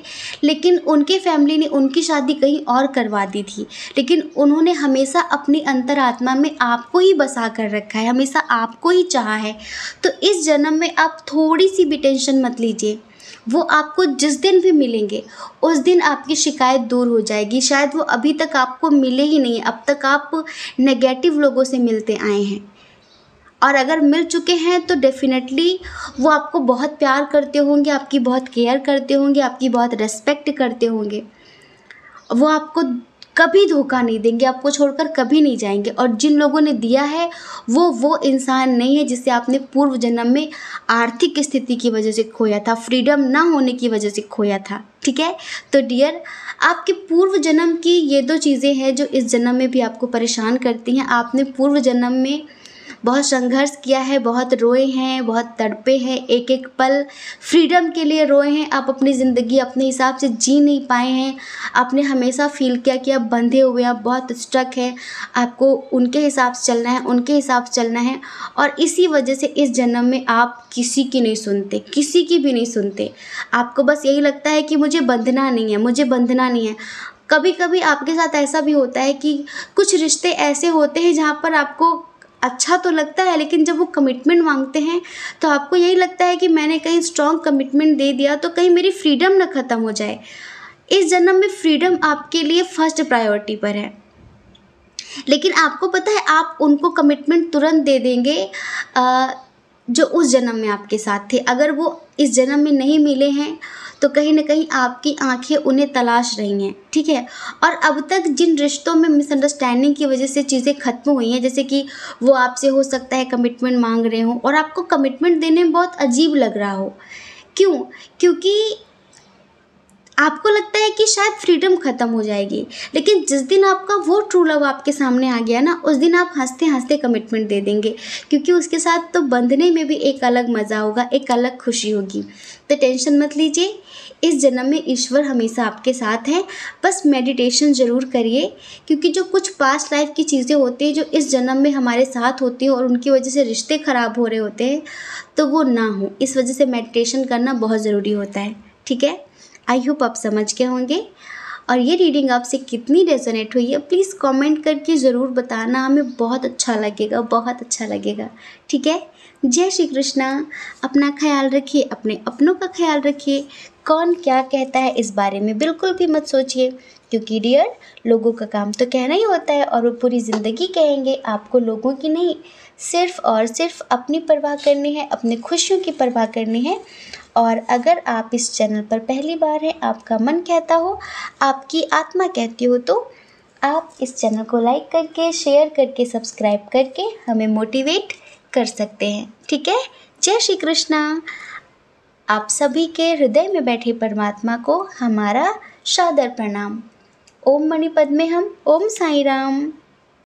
लेकिन उनके फैमिली ने उनकी शादी कहीं और करवा दी थी। लेकिन उन्होंने हमेशा अपनी अंतरात्मा में आपको ही बसा कर रखा है, हमेशा आपको ही चाहा है। तो इस जन्म में आप थोड़ी सी भी टेंशन मत लीजिए। वो आपको जिस दिन भी मिलेंगे उस दिन आपकी शिकायत दूर हो जाएगी। शायद वो अभी तक आपको मिले ही नहीं, अब तक आप नेगेटिव लोगों से मिलते आए हैं, और अगर मिल चुके हैं तो डेफिनेटली वो आपको बहुत प्यार करते होंगे, आपकी बहुत केयर करते होंगे, आपकी बहुत रिस्पेक्ट करते होंगे। वो आपको कभी धोखा नहीं देंगे, आपको छोड़कर कभी नहीं जाएंगे। और जिन लोगों ने दिया है वो इंसान नहीं है जिसे आपने पूर्व जन्म में आर्थिक स्थिति की वजह से खोया था, फ्रीडम ना होने की वजह से खोया था। ठीक है, तो डियर, आपके पूर्व जन्म की ये दो चीज़ें हैं जो इस जन्म में भी आपको परेशान करती हैं। आपने पूर्व जन्म में बहुत संघर्ष किया है, बहुत रोए हैं, बहुत तड़पे हैं, एक एक पल फ्रीडम के लिए रोए हैं। आप अपनी ज़िंदगी अपने हिसाब से जी नहीं पाए हैं। आपने हमेशा फील किया कि आप बंधे हुए, आप बहुत स्ट्रक हैं, आपको उनके हिसाब से चलना है, उनके हिसाब से चलना है। और इसी वजह से इस जन्म में आप किसी की नहीं सुनते, किसी की भी नहीं सुनते। आपको बस यही लगता है कि मुझे बंधना नहीं है, मुझे बंधना नहीं है। कभी कभी आपके साथ ऐसा भी होता है कि कुछ रिश्ते ऐसे होते हैं जहाँ पर आपको अच्छा तो लगता है, लेकिन जब वो कमिटमेंट मांगते हैं तो आपको यही लगता है कि मैंने कहीं स्ट्रॉन्ग कमिटमेंट दे दिया तो कहीं मेरी फ्रीडम ना ख़त्म हो जाए। इस जन्म में फ्रीडम आपके लिए फर्स्ट प्रायोरिटी पर है, लेकिन आपको पता है आप उनको कमिटमेंट तुरंत दे देंगे जो उस जन्म में आपके साथ थे। अगर वो इस जन्म में नहीं मिले हैं तो कहीं ना कहीं आपकी आंखें उन्हें तलाश रही हैं। ठीक है, और अब तक जिन रिश्तों में मिसअंडरस्टैंडिंग की वजह से चीज़ें ख़त्म हुई हैं, जैसे कि वो आपसे हो सकता है कमिटमेंट मांग रहे हों और आपको कमिटमेंट देने में बहुत अजीब लग रहा हो। क्यों? क्योंकि आपको लगता है कि शायद फ्रीडम ख़त्म हो जाएगी, लेकिन जिस दिन आपका वो ट्रू लव आपके सामने आ गया ना, उस दिन आप हंसते हंसते कमिटमेंट दे देंगे, क्योंकि उसके साथ तो बंधने में भी एक अलग मज़ा होगा, एक अलग खुशी होगी। तो टेंशन मत लीजिए, इस जन्म में ईश्वर हमेशा आपके साथ हैं। बस मेडिटेशन ज़रूर करिए, क्योंकि जो कुछ पास्ट लाइफ की चीज़ें होती हैं जो इस जन्म में हमारे साथ होती हैं और उनकी वजह से रिश्ते ख़राब हो रहे होते हैं, तो वो ना हो, इस वजह से मेडिटेशन करना बहुत ज़रूरी होता है। ठीक है, आई होप आप समझ गए होंगे। और ये रीडिंग आपसे कितनी रेजोनेट हुई है प्लीज़ कमेंट करके ज़रूर बताना, हमें बहुत अच्छा लगेगा, बहुत अच्छा लगेगा। ठीक है, जय श्री कृष्णा। अपना ख्याल रखिए, अपने अपनों का ख्याल रखिए। कौन क्या कहता है इस बारे में बिल्कुल भी मत सोचिए, क्योंकि डियर, लोगों का काम तो कहना ही होता है और वो पूरी ज़िंदगी कहेंगे। आपको लोगों की नहीं, सिर्फ़ और सिर्फ अपनी परवाह करनी है, अपनी खुशियों की परवाह करनी है। और अगर आप इस चैनल पर पहली बार हैं, आपका मन कहता हो, आपकी आत्मा कहती हो, तो आप इस चैनल को लाइक करके, शेयर करके, सब्सक्राइब करके हमें मोटिवेट कर सकते हैं। ठीक है। जय श्री कृष्णा। आप सभी के हृदय में बैठे परमात्मा को हमारा सादर प्रणाम। ओम मणि पद्मे हम। ओम साईं राम।